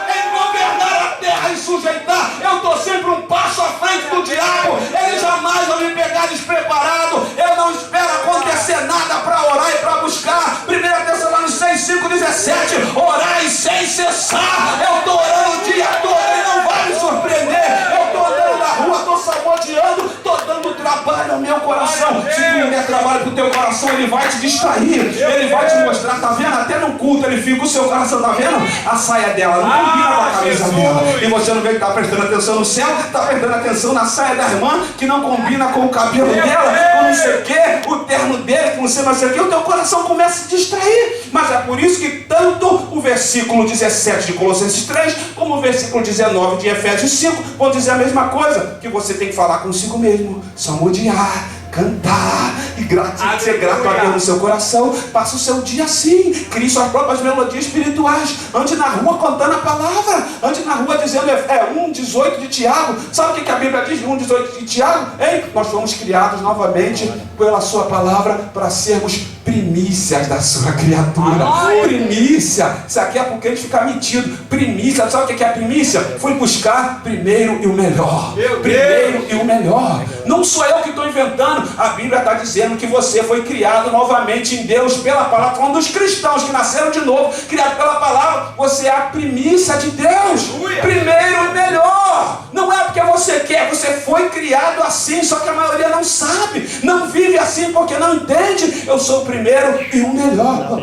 em governar a terra e sujeitar. Eu estou sempre um passo à frente do diabo. Ele jamais vai me pegar despreparado. Eu não espero acontecer nada para orar e para buscar. 1 Tessalonicenses 5:17, orai sem cessar. Eu estou orando o dia todo, ele não vai me surpreender. Eu estou andando na rua, estou saboteando, estou dando trabalho ao meu coração. Se tu não der trabalho para o teu coração, ele vai te distrair, ele vai te mostrar. Tá vendo? Até no culto ele fica, o seu coração, tá vendo? A saia dela não combina com a camisa dela. E você não vê que está prestando atenção no céu, está prestando atenção na saia da irmã, que não combina com o cabelo dela, com não sei o que, o terno dele, com não sei o que. O teu coração começa a se distrair. Mas é por isso que tanto o versículo 17 de Colossenses 3, como o versículo 19 de Efésios 5, vão dizer a mesma coisa, que você tem que falar consigo mesmo, salmodiar, cantar, e ser grato a Deus no seu coração. Passa o seu dia assim, crie suas próprias melodias espirituais, ande na rua contando a palavra, ande na rua dizendo 1,18 de Tiago. Sabe o que a Bíblia diz? 1,18 de Tiago? Nós fomos criados novamente pela sua palavra para sermos primícias da sua criatura. Primícia, isso aqui é porque a gente fica metido. Primícia, sabe o que é primícia? Fui buscar primeiro e o melhor. Primeiro e o melhor. Não sou eu que estou inventando. A Bíblia está dizendo que você foi criado novamente em Deus pela palavra. Falando dos cristãos que nasceram de novo, criado pela palavra, você é a primícia de Deus. Primeiro e melhor. Não é porque você quer, você foi criado assim, só que a maioria não sabe, não vive assim porque não entende. Eu sou o primeiro e o melhor.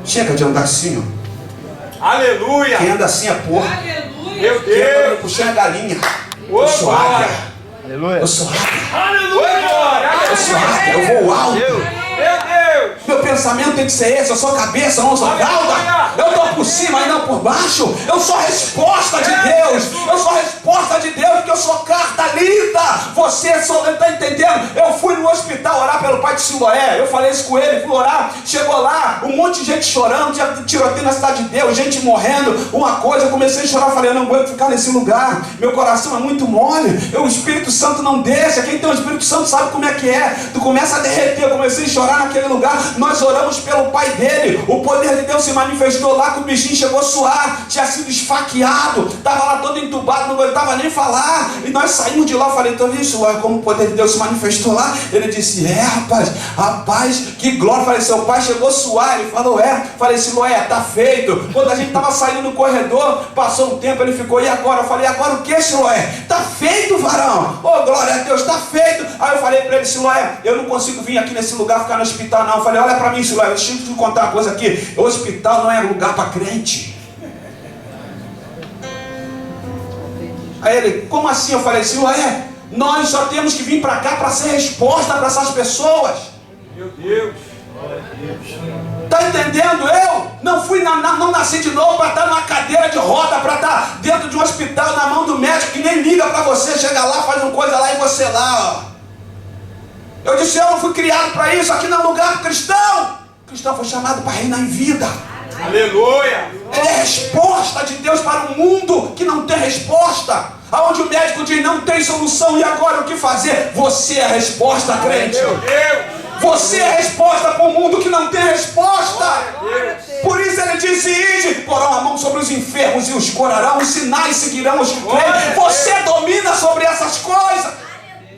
Chega de andar assim, ó. Aleluia. Quem anda assim é porco. Meu Quem anda Deus. puxando a galinha. Ô, Eu sou águia. glória. Aleluia. Eu sou águia. Aleluia. Eu sou águia. Eu vou alto. Meu Deus. Meu pensamento tem que ser esse. Eu sou cabeça, eu não sou cauda. Eu estou por cima e não por baixo. Eu sou a resposta de Deus. Eu sou a resposta de Deus, porque eu sou carta lida. Você está entendendo? Eu fui no hospital orar pelo pai de Siloé. Eu falei isso com ele, fui orar. Chegou lá, um monte de gente chorando, tinha tiroteio na cidade de Deus, gente morrendo, uma coisa. Eu comecei a chorar, falei, eu não aguento ficar nesse lugar. Meu coração é muito mole. O Espírito Santo não deixa. Quem tem o Espírito Santo sabe como é que é. Tu começa a derreter. Eu comecei a chorar naquele lugar. Nós oramos pelo pai dele. O poder de Deus se manifestou lá, que o bichinho chegou a suar, tinha sido esfaqueado, estava lá todo entubado, não aguentava nem falar. E nós saímos de lá. Eu falei, então isso, como o poder de Deus se manifestou lá. Ele disse, rapaz, que glória. Eu falei, seu pai chegou a suar. Ele falou, Falei, Siloé, tá feito. Quando a gente estava saindo no corredor, passou um tempo, ele ficou, e agora? Eu falei, agora o que, Siloé? Tá feito, varão. Glória a Deus, tá feito. Aí eu falei para ele, Siloé, eu não consigo vir aqui nesse lugar, ficar no hospital não. Eu falei, olha para mim, Siloé, deixa eu te contar uma coisa aqui. O hospital não é lugar para crente. Aí ele, como assim? Eu falei, Siloé, nós só temos que vir para cá para ser resposta para essas pessoas. Meu Deus. Está entendendo? Eu não fui, não nasci de novo para estar numa cadeira de roda, para estar dentro de um hospital na mão do médico que nem liga para você, chega lá, faz uma coisa lá e você lá, ó. Eu disse, eu não fui criado para isso, aqui não é lugar para cristão. O cristão foi chamado para reinar em vida. Aleluia. Ele é resposta de Deus para um mundo que não tem resposta. Aonde o médico diz, não tem solução, e agora o que fazer? Você é a resposta, crente. Meu Deus. Você é a resposta para um mundo que não tem resposta. Por isso ele disse, ide, porão a mão sobre os enfermos e os curarão, os sinais seguirão os que creem. Você domina sobre essas coisas.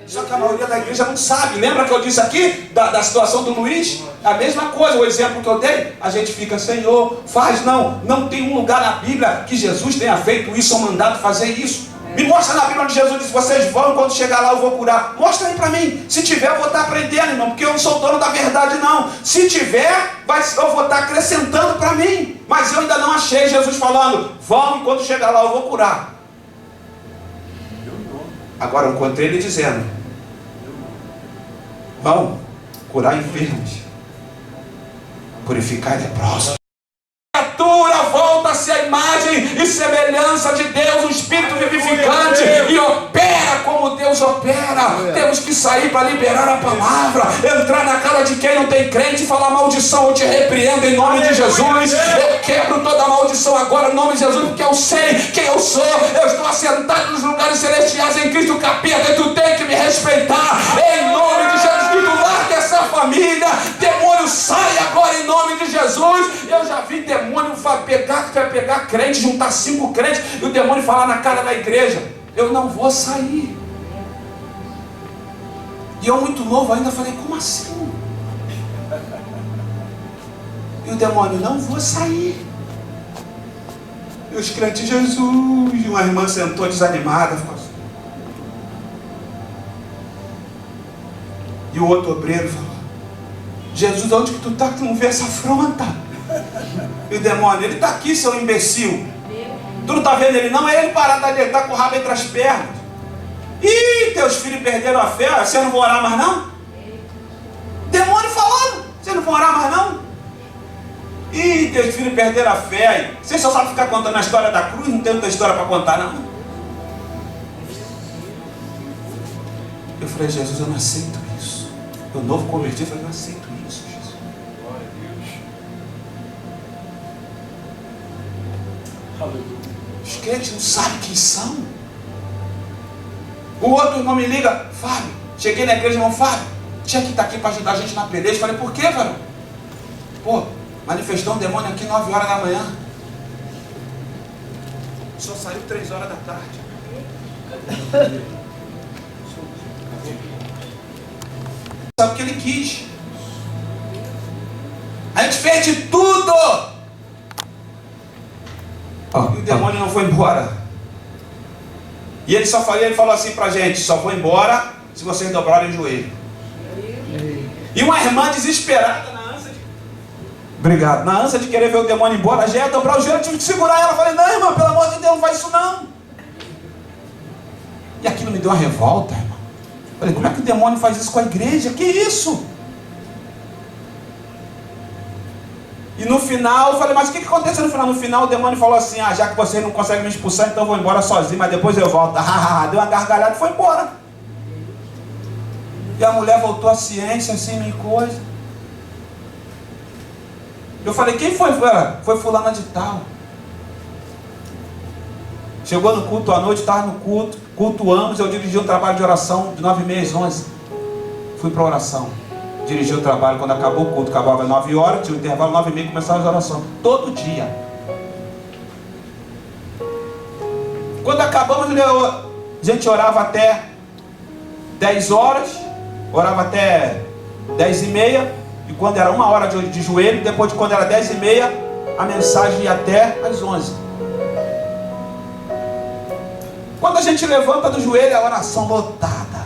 Só que a maioria da igreja não sabe. Lembra que eu disse aqui da situação do Luiz? A mesma coisa, o exemplo que eu dei. A gente fica, Senhor, faz. Não tem um lugar na Bíblia que Jesus tenha feito isso ou mandado fazer isso. Me mostra na Bíblia onde Jesus disse, vocês vão, quando chegar lá eu vou curar. Mostra aí para mim. Se tiver, eu vou estar aprendendo, irmão, porque eu não sou dono da verdade, não. Se tiver, eu vou estar acrescentando para mim. Mas eu ainda não achei Jesus falando, vão, e quando chegar lá eu vou curar. Agora eu encontrei ele dizendo, vão curar enfermos, purificar leprosos. A criatura volta-se à imagem e semelhança de Deus, o Espírito vivificante, e opera como Deus opera. Temos que sair para liberar a palavra, entrar na cara de quem não tem crente e falar, maldição, eu te repreendo em nome de Jesus. Eu quebro toda maldição agora em nome de Jesus, porque eu sei quem eu sou. Eu estou assentado nos lugares celestiais em Cristo, capeta, e tu tem que me respeitar em nome de Jesus. E tu larga essa família, demônio sai agora em nome de Jesus. Eu já vi demônio pegar crente, juntar 5 crentes, e o demônio falar na cara da igreja, eu não vou sair. E eu muito novo ainda falei, como assim? E o demônio, não vou sair. E os crentes, Jesus. E uma irmã sentou desanimada, ficou assim. E o outro obreiro falou, Jesus, onde que tu está que tu não vê essa afronta? E o demônio, ele está aqui, seu imbecil. Tu não está vendo ele não? É ele parado ali, ele está com o rabo entre as pernas. Ih, teus filhos perderam a fé, vocês não vão orar mais não? Demônio falando, vocês não vão orar mais não? Ih, teus filhos perderam a fé. Vocês só sabem ficar contando a história da cruz, não tem outra história para contar não? Eu falei, Jesus, eu não aceito isso. Eu novo convertido, falei, não aceito isso, Jesus. Glória a Deus. Aleluia. Os crentes não sabem quem são. O outro irmão me liga, Fábio, cheguei na igreja, irmão Fábio, tinha que estar aqui para ajudar a gente na peleja. Falei, por quê, varão? Pô, manifestou um demônio aqui 9 horas da manhã. Só saiu 3 horas da tarde. Sabe o que ele quis? A gente fez de tudo. E o demônio não foi embora. E ele falou assim pra gente, só vou embora se vocês dobrarem o joelho. E uma irmã desesperada, obrigado, na ânsia de querer ver o demônio embora, já ia dobrar o joelho, eu tive que segurar ela. Falei, não, irmã, pelo amor de Deus, não faz isso não. E aquilo me deu uma revolta, irmão. Falei, como é que o demônio faz isso com a igreja? Que isso? E no final, eu falei, mas o que aconteceu no final? No final o demônio falou assim, já que vocês não conseguem me expulsar, então eu vou embora sozinho, mas depois eu volto. Deu uma gargalhada e foi embora. E a mulher voltou à ciência, assim, meio coisa. Eu falei, quem foi? Foi fulana de tal. Chegou no culto à noite, estava no culto, cultuamos, eu dirigi um trabalho de oração de 9h30 às 11. Fui para a oração. Dirigi o trabalho quando acabou o culto, acabava às 9 horas, tinha um intervalo 9h30, começava as orações. Todo dia. Quando acabamos, a gente orava até 10 horas, orava até 10h30, e quando era 1 hora de joelho, depois de quando era 10h30, a mensagem ia até às 11. Quando a gente levanta do joelho, a oração lotada.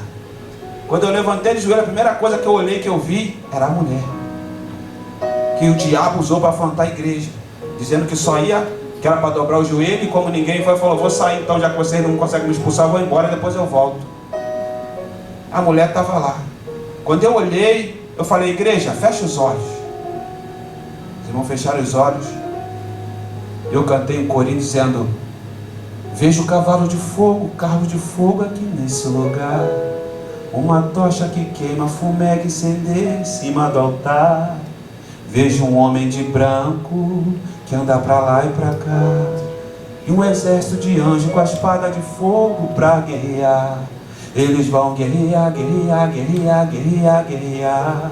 Quando eu levantei do joelho, a primeira coisa que eu olhei, que eu vi, era a mulher que o diabo usou para afrontar a igreja, dizendo que só ia, que era para dobrar o joelho, e como ninguém foi, falou, vou sair então, já que vocês não conseguem me expulsar, vou embora, depois eu volto. A mulher estava lá. Quando eu olhei, eu falei, igreja, fecha os olhos. Os irmãos fecharam os olhos. Eu cantei um corinho dizendo, vejo o cavalo de fogo, carro de fogo aqui nesse lugar. Uma tocha que queima, fumé que incendeia em cima do altar. Vejo um homem de branco que anda pra lá e pra cá, e um exército de anjos com a espada de fogo pra guerrear. Eles vão guerrear, guerrear, guerrear, guerrear, guerrear.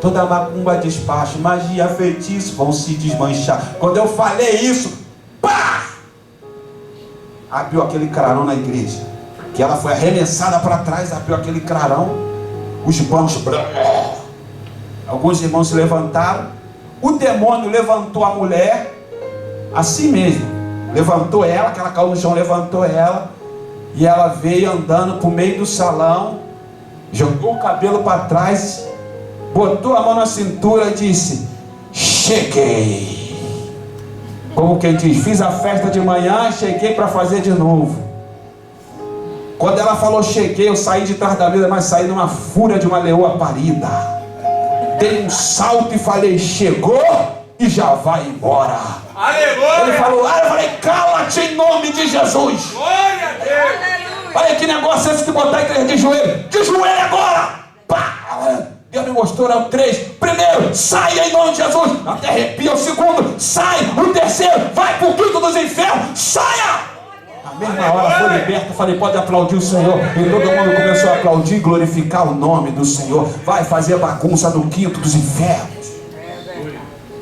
Toda macumba, despacho, magia, feitiço vão se desmanchar. Quando eu falei isso, pá! Abriu aquele clarão na igreja, que ela foi arremessada para trás, abriu aquele clarão, os bancos, alguns irmãos se levantaram, o demônio levantou a mulher, assim mesmo, levantou ela, que ela caiu no chão, levantou ela, e ela veio andando para o meio do salão, jogou o cabelo para trás, botou a mão na cintura e disse, cheguei. Como quem diz, fiz a festa de manhã, cheguei para fazer de novo. Quando ela falou cheguei, eu saí de trás da mesa, mas saí numa fúria de uma leoa parida. Dei um salto e falei, chegou e já vai embora. Aleluia! Ele falou, eu falei, cala-te em nome de Jesus. Glória a Deus! Olha que negócio é esse de botar a igreja de joelho agora. Pá! Deus me mostrou, era o 3. Primeiro, saia em nome de Jesus. Até arrepia. O segundo, sai. O terceiro, vai para o quinto dos infernos. Saia! Na mesma hora foi liberto. Falei, pode aplaudir o Senhor. E todo mundo começou a aplaudir e glorificar o nome do Senhor. Vai fazer bagunça no quinto dos infernos.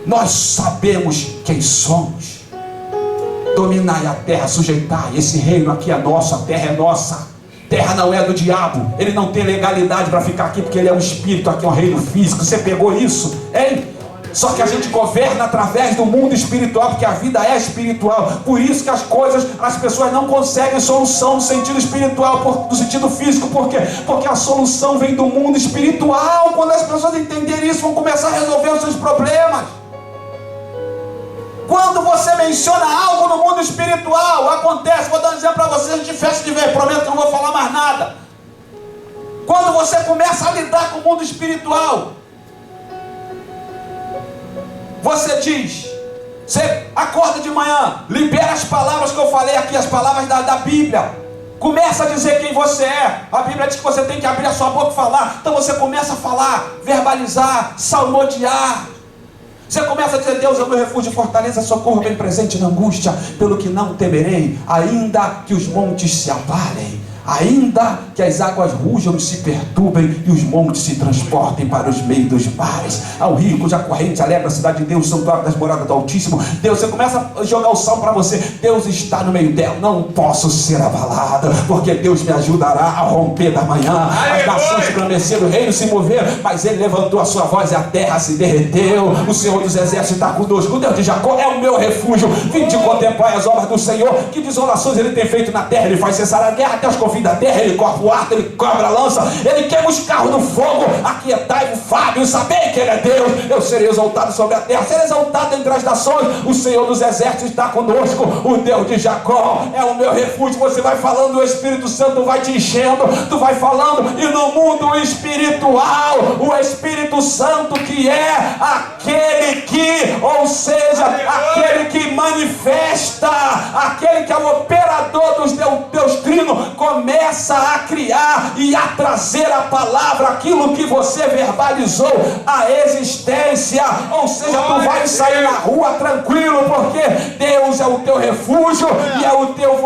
Nós sabemos quem somos. Dominai a terra, sujeitai. Esse reino aqui é nosso, a terra é nossa. Terra não é do diabo, ele não tem legalidade para ficar aqui, porque ele é um espírito, aqui é um reino físico. Você pegou isso, hein? Só que a gente governa através do mundo espiritual, porque a vida é espiritual. Por isso que as pessoas não conseguem solução no sentido espiritual, no sentido físico. Por quê? Porque a solução vem do mundo espiritual. Quando as pessoas entenderem isso, vão começar a resolver os seus problemas. Quando você menciona algo no mundo espiritual, acontece. Vou dar um exemplo para você, a gente fecha de vez, prometo que eu não vou falar mais nada. Quando você começa a lidar com o mundo espiritual, você diz, você acorda de manhã, libera as palavras que eu falei aqui, as palavras da Bíblia. Começa a dizer quem você é. A Bíblia diz que você tem que abrir a sua boca e falar. Então você começa a falar, verbalizar, salmodiar. Você começa a dizer: Deus é o meu refúgio e fortaleza, socorro bem presente na angústia, pelo que não temerei, ainda que os montes se abalem, ainda que as águas rujam e se perturbem, e os montes se transportem para os meios dos mares, ao rio cuja corrente alegra a cidade de Deus, santuário das moradas do Altíssimo. Deus, você começa a jogar o salmo para você. Deus está no meio dela, não posso ser abalada, porque Deus me ajudará a romper da manhã. As nações se estremeceram, o reino se mover, mas ele levantou a sua voz e a terra se derreteu. O Senhor dos exércitos está conosco, o Deus de Jacó é o meu refúgio. Vinde contemplar as obras do Senhor, que desolações ele tem feito na terra. Ele faz cessar a guerra até os confins da terra, ele corta o arco, ele cobra a lança, ele queima os carros no fogo. Aquietai-vos, Fábio, sabei que ele é Deus. Eu serei exaltado sobre a terra, serei exaltado entre as nações. O Senhor dos exércitos está conosco, o Deus de Jacó é o meu refúgio. Você vai falando, o Espírito Santo vai te enchendo, tu vai falando, e no mundo espiritual, o Espírito Santo, que é aquele que, ou seja, aquele que manifesta, aquele que é o operador dos teus trinos, começa a criar e a trazer a palavra, aquilo que você verbalizou, a existência. Ou seja, tu vai sair na rua tranquilo, porque Deus é o teu refúgio e é o teu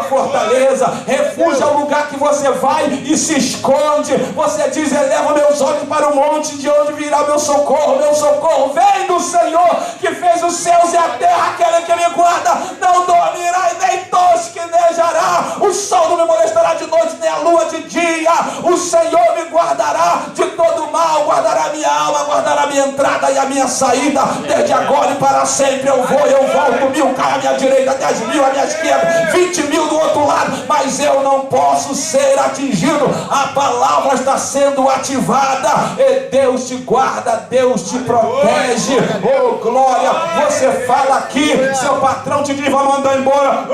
fortaleza. Refúgio é o lugar que você vai e se esconde. Você diz: eleva meus olhos para o monte, de onde virá meu socorro? Meu socorro vem do Senhor, que fez os céus e a terra. Aquele que me guarda não dormirá e nem tosquenejará. O sol não me molestará de noite, nem a lua de dia. O Senhor me guardará de todo mal, guardará minha alma, guardará minha entrada e a minha saída, desde agora e para sempre. Eu vou e eu volto, 1000 cai à minha direita, 10.000 à minha esquerda, 20.000 do outro lado, mas eu não posso ser atingido. A palavra está sendo ativada, e Deus te guarda, Deus te protege. Oh glória! Você fala aqui, seu patrão te diz: vai mandar embora.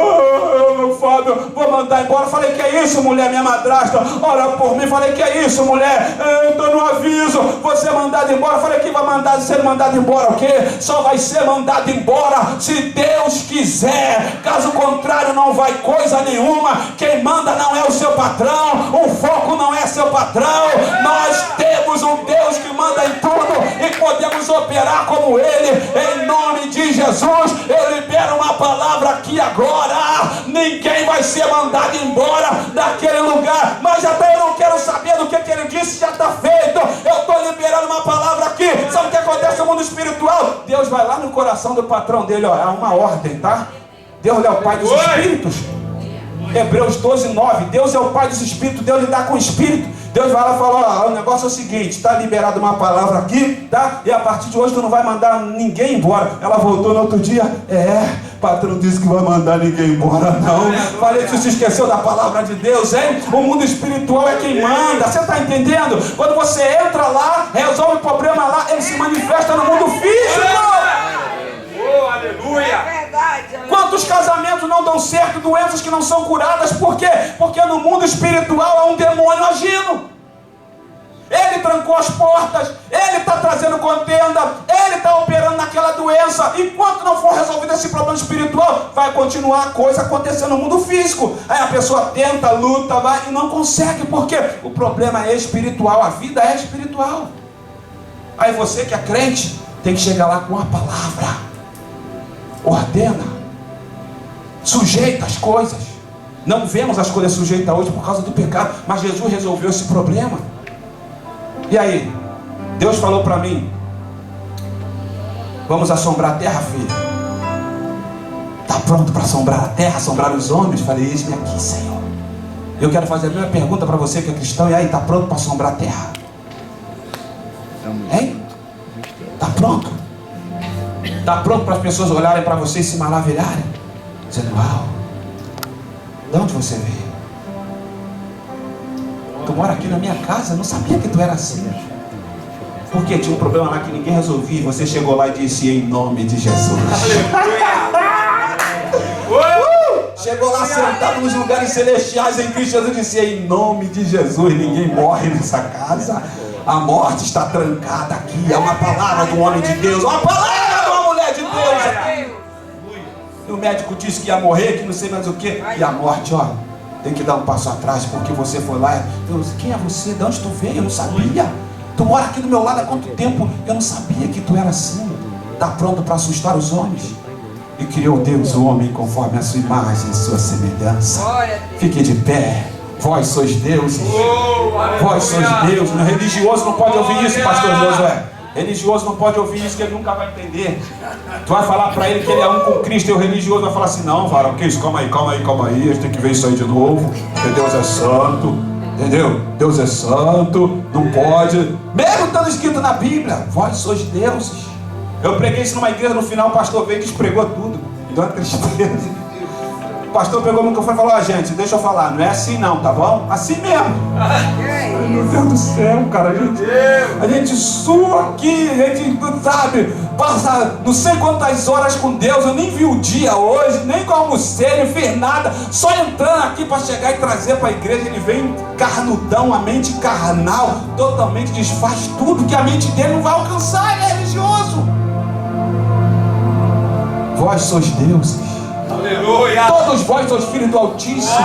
Meu Fábio, vou mandar embora. Falei: que é isso, mulher, minha madrasta? Ora por mim. Falei: que é isso, mulher? Eu estou no aviso, você é mandado embora. Falei: que vai ser mandado embora o quê? Só vai ser mandado embora se Deus quiser. Caso contrário, não vai coisa nenhuma. Quem manda não é o seu patrão, o foco não é seu patrão. Nós temos um Deus que manda em tudo e podemos operar como ele. Em nome de Jesus, eu libero uma palavra aqui agora. Ninguém vai ser mandado embora daquele lugar. Mas até eu não quero saber do que ele disse, já está feito. Eu estou liberando uma palavra aqui. Sabe o que acontece no mundo espiritual? Deus vai lá no coração do patrão dele, ó, é uma ordem, tá? Deus é o Pai dos Espíritos. Hebreus 12:9. Deus é o Pai dos Espíritos, Deus lida com o Espírito. Deus vai lá e fala: ó, o negócio é o seguinte, está liberado uma palavra aqui, tá? E a partir de hoje tu não vai mandar ninguém embora. Ela voltou no outro dia: patrão disse que vai mandar ninguém embora, não. Falei que você se esqueceu da palavra de Deus, hein? O mundo espiritual é quem manda. Você está entendendo? Quando você entra lá, resolve o problema lá, ele se manifesta no mundo físico. Oh, aleluia! É verdade. Quantos casamentos não dão certo, doenças que não são curadas? Por quê? Porque no mundo espiritual há um demônio agindo. Ele trancou as portas, ele está trazendo contenda, ele está operando naquela doença. Enquanto não for resolvido esse problema espiritual, vai continuar a coisa acontecendo no mundo físico. Aí a pessoa tenta, luta, vai e não consegue, porque o problema é espiritual, a vida é espiritual. Aí você que é crente tem que chegar lá com a palavra, ordena, sujeita as coisas. Não vemos as coisas sujeitas hoje por causa do pecado, mas Jesus resolveu esse problema. E aí, Deus falou para mim: vamos assombrar a terra, filha. Está pronto para assombrar a terra, assombrar os homens? Falei: eis-me aqui, Senhor. Eu quero fazer a mesma pergunta para você que é cristão. E aí, está pronto para assombrar a terra? Hein? Está pronto? Está pronto para as pessoas olharem para você e se maravilharem? Dizendo: uau, de onde você veio? Tu mora aqui na minha casa, eu não sabia que tu era assim. Porque tinha um problema lá que ninguém resolvia. Você chegou lá e disse: em nome de Jesus. Chegou lá sentado nos lugares celestiais em Cristo Jesus e disse: em nome de Jesus. Ninguém morre nessa casa. A morte está trancada aqui. É uma palavra do homem de Deus, uma palavra de uma mulher de Deus. E o médico disse que ia morrer, que não sei mais o que. E a morte, ó, tem que dar um passo atrás, porque você foi lá. Deus, quem é você? De onde tu veio? Eu não sabia. Tu mora aqui do meu lado há quanto tempo? Eu não sabia que tu era assim. Está pronto para assustar os homens? E criou Deus o homem conforme a sua imagem e sua semelhança. Fique de pé. Vós sois deuses. Vós sois deuses. O religioso não pode ouvir isso, pastor Josué. Religioso não pode ouvir isso, que ele nunca vai entender. Tu vai falar para ele que ele é um com Cristo, e o religioso vai falar assim: não, varão, que isso? Calma aí, a gente tem que ver isso aí de novo, porque Deus é santo, entendeu? Deus é santo, não pode. Mesmo estando escrito na Bíblia, vós sois deuses. Eu preguei isso numa igreja, no final o pastor veio e despregou tudo. Deu uma tristeza. O pastor pegou no microfone e falou: gente, deixa eu falar, não é assim não, tá bom? Assim mesmo. Meu Deus do céu, cara, a gente sua aqui, a gente, sabe, passa não sei quantas horas com Deus. Eu nem vi o dia hoje, nem com almocei, não fiz nada, só entrando aqui para chegar e trazer para a igreja. Ele vem carnudão, a mente carnal, totalmente desfaz tudo que a mente dele não vai alcançar. Ele é religioso. Vós sois deuses. Aleluia. Todos vós sois filhos do Altíssimo.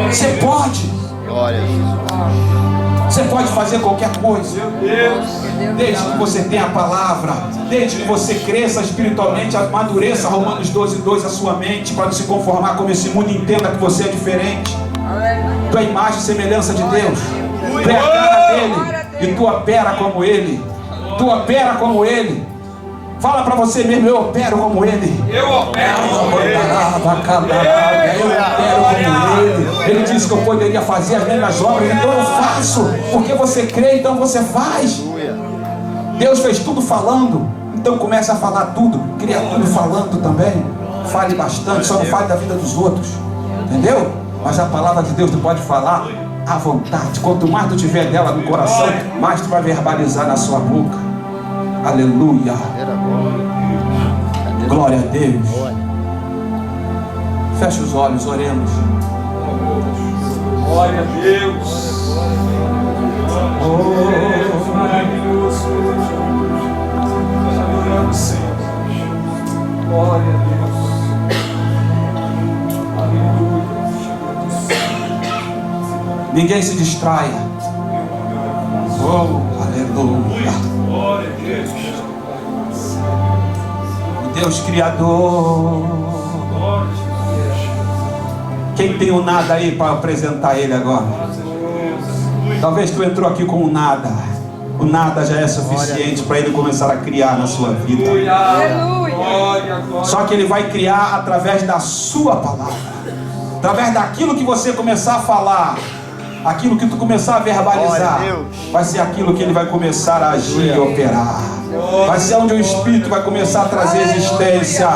Você pode. Glória a Jesus. Você pode fazer qualquer coisa. Desde que você tenha a palavra, desde que você cresça espiritualmente, amadureça Romanos 12:2 a sua mente, para não se conformar como esse mundo, entenda que você é diferente. Tu é a imagem e semelhança de Deus. Tu é a cara dele e tu opera como ele. Tu opera como ele. Fala para você mesmo: eu opero como ele. Eu opero como ele. Eu opero como ele. Ele disse que eu poderia fazer as mesmas obras, então eu faço. Porque você crê, então você faz. Deus fez tudo falando, então comece a falar tudo. Cria tudo falando também. Fale bastante, só não fale da vida dos outros. Entendeu? Mas a palavra de Deus tu pode falar à vontade. Quanto mais tu tiver dela no coração, mais tu vai verbalizar na sua boca. Aleluia. Glória a Deus. Feche os olhos, oremos. Glória a Deus. Oh, Maravilhoso. Adoramos, Senhor. Glória a Deus. Aleluia. ninguém se distraia. Oh, aleluia. Glória a Deus. O Deus Criador. Quem tem o nada aí para apresentar Ele agora? Talvez tu entrou aqui com o nada. O nada já é suficiente para Ele começar a criar na sua vida. Só que Ele vai criar através da sua palavra, através daquilo que você começar a falar, aquilo que tu começar a verbalizar, vai ser aquilo que Ele vai começar a agir e operar. Vai ser onde o Espírito vai começar a trazer existência.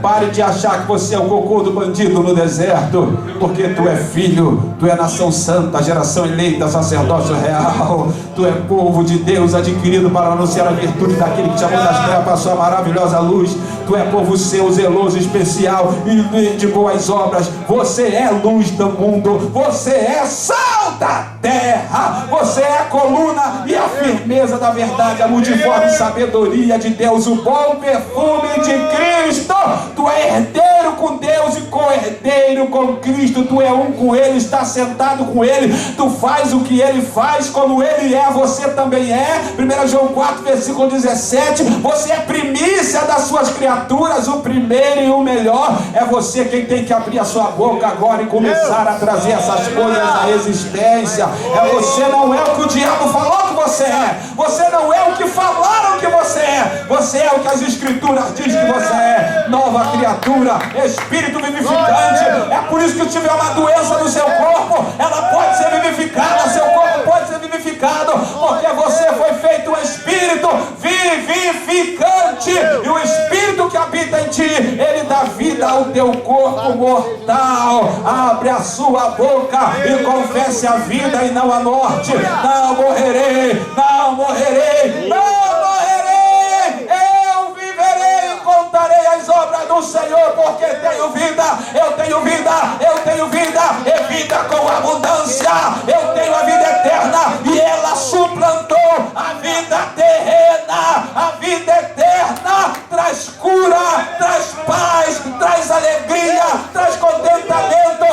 Pare de achar que você é o cocô do bandido no deserto, porque tu é filho, tu é nação santa, geração eleita, sacerdócio real. Tu é povo de Deus adquirido para anunciar a virtude daquele que te chamou das trevas para a sua maravilhosa luz. Tu é povo seu, zeloso, especial e de boas obras. Você é luz do mundo, você é sal da terra, você é a coluna e a firmeza da verdade, a multiforme sabedoria de Deus, o bom perfume de Cristo. Tu é herdeiro com Deus e co-herdeiro com Cristo. Tu é um com Ele, está sentado com Ele. Tu faz o que Ele faz, como Ele é, você também é. 1 João 4, versículo 17. Você é primícia das suas criaturas, o primeiro e o melhor. É você quem tem que abrir a sua boca agora e começar a trazer essas coisas à existência. É você, não é o que o diabo falou que você é. Você não é o que falaram que você é. Você é o que as escrituras dizem que você é. Nova criatura, espírito vivificante. É por isso que se tiver uma doença no seu corpo, ela pode ser vivificada, seu corpo pode ser vivificado, porque você foi feito um espírito vivificante, e o espírito que habita em ti, ele dá vida ao teu corpo mortal. Abre a sua boca e confesse a vida e não a morte. Não morrerei, não morrerei, não morrerei, eu viverei e contarei as obras do Senhor, porque tenho vida, eu tenho vida, eu tenho vida, e vida com abundância. Eu tenho a vida eterna e ela suplantou a vida terrena. A vida eterna traz cura, traz paz, traz alegria, traz contentamento.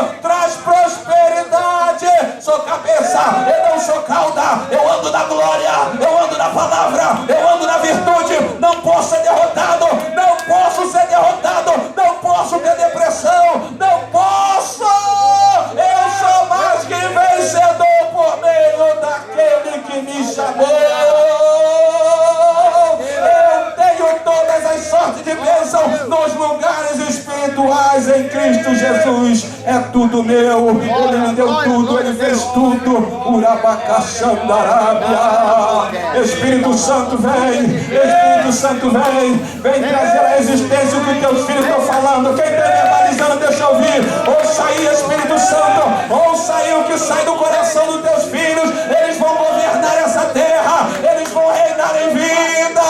lugares espirituais em Cristo Jesus. É tudo meu. Ele me deu tudo, Ele fez tudo. Urabacaxandarábia. Espírito Santo vem. Espírito Santo vem. Vem trazer à existência o que teus filhos estão falando. Quem está verbalizando, deixa eu ouvir. Ouça aí, Espírito Santo. Ouça aí o que sai do coração dos teus filhos. Eles vão governar essa terra. Eles vão reinar em vida.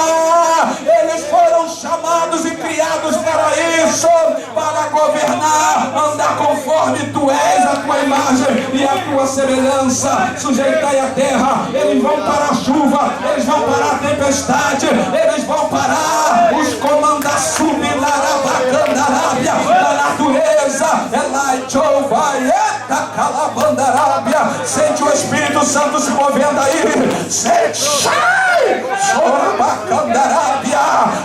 Eles foram chamados e criados para isso, para governar, andar conforme tu és, a tua imagem e a tua semelhança. Sujeitai a terra. Eles vão parar a chuva, eles vão parar a tempestade, eles vão parar os comandos subnarabacandarábia da natureza. Elaitovaieta calabandarábia. Sente o Espírito Santo se movendo aí. Sente. Sorabacandarábia.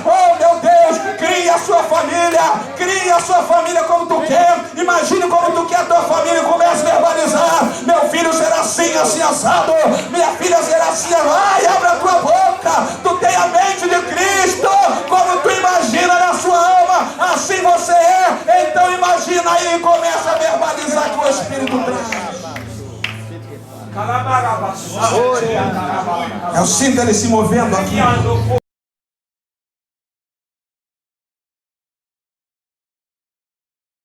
Oh meu Deus, cria a sua família. Cria a sua família como tu quer. Imagine como tu quer a tua família. Comece a verbalizar. Meu filho será assim, assim assado. Minha filha será assim. Vai, abre a tua boca. Tu tem a mente de Cristo. Como tu imagina na sua alma, assim você é. Então imagina aí e começa a verbalizar que o Espírito traz. Eu sinto ele se movendo aqui.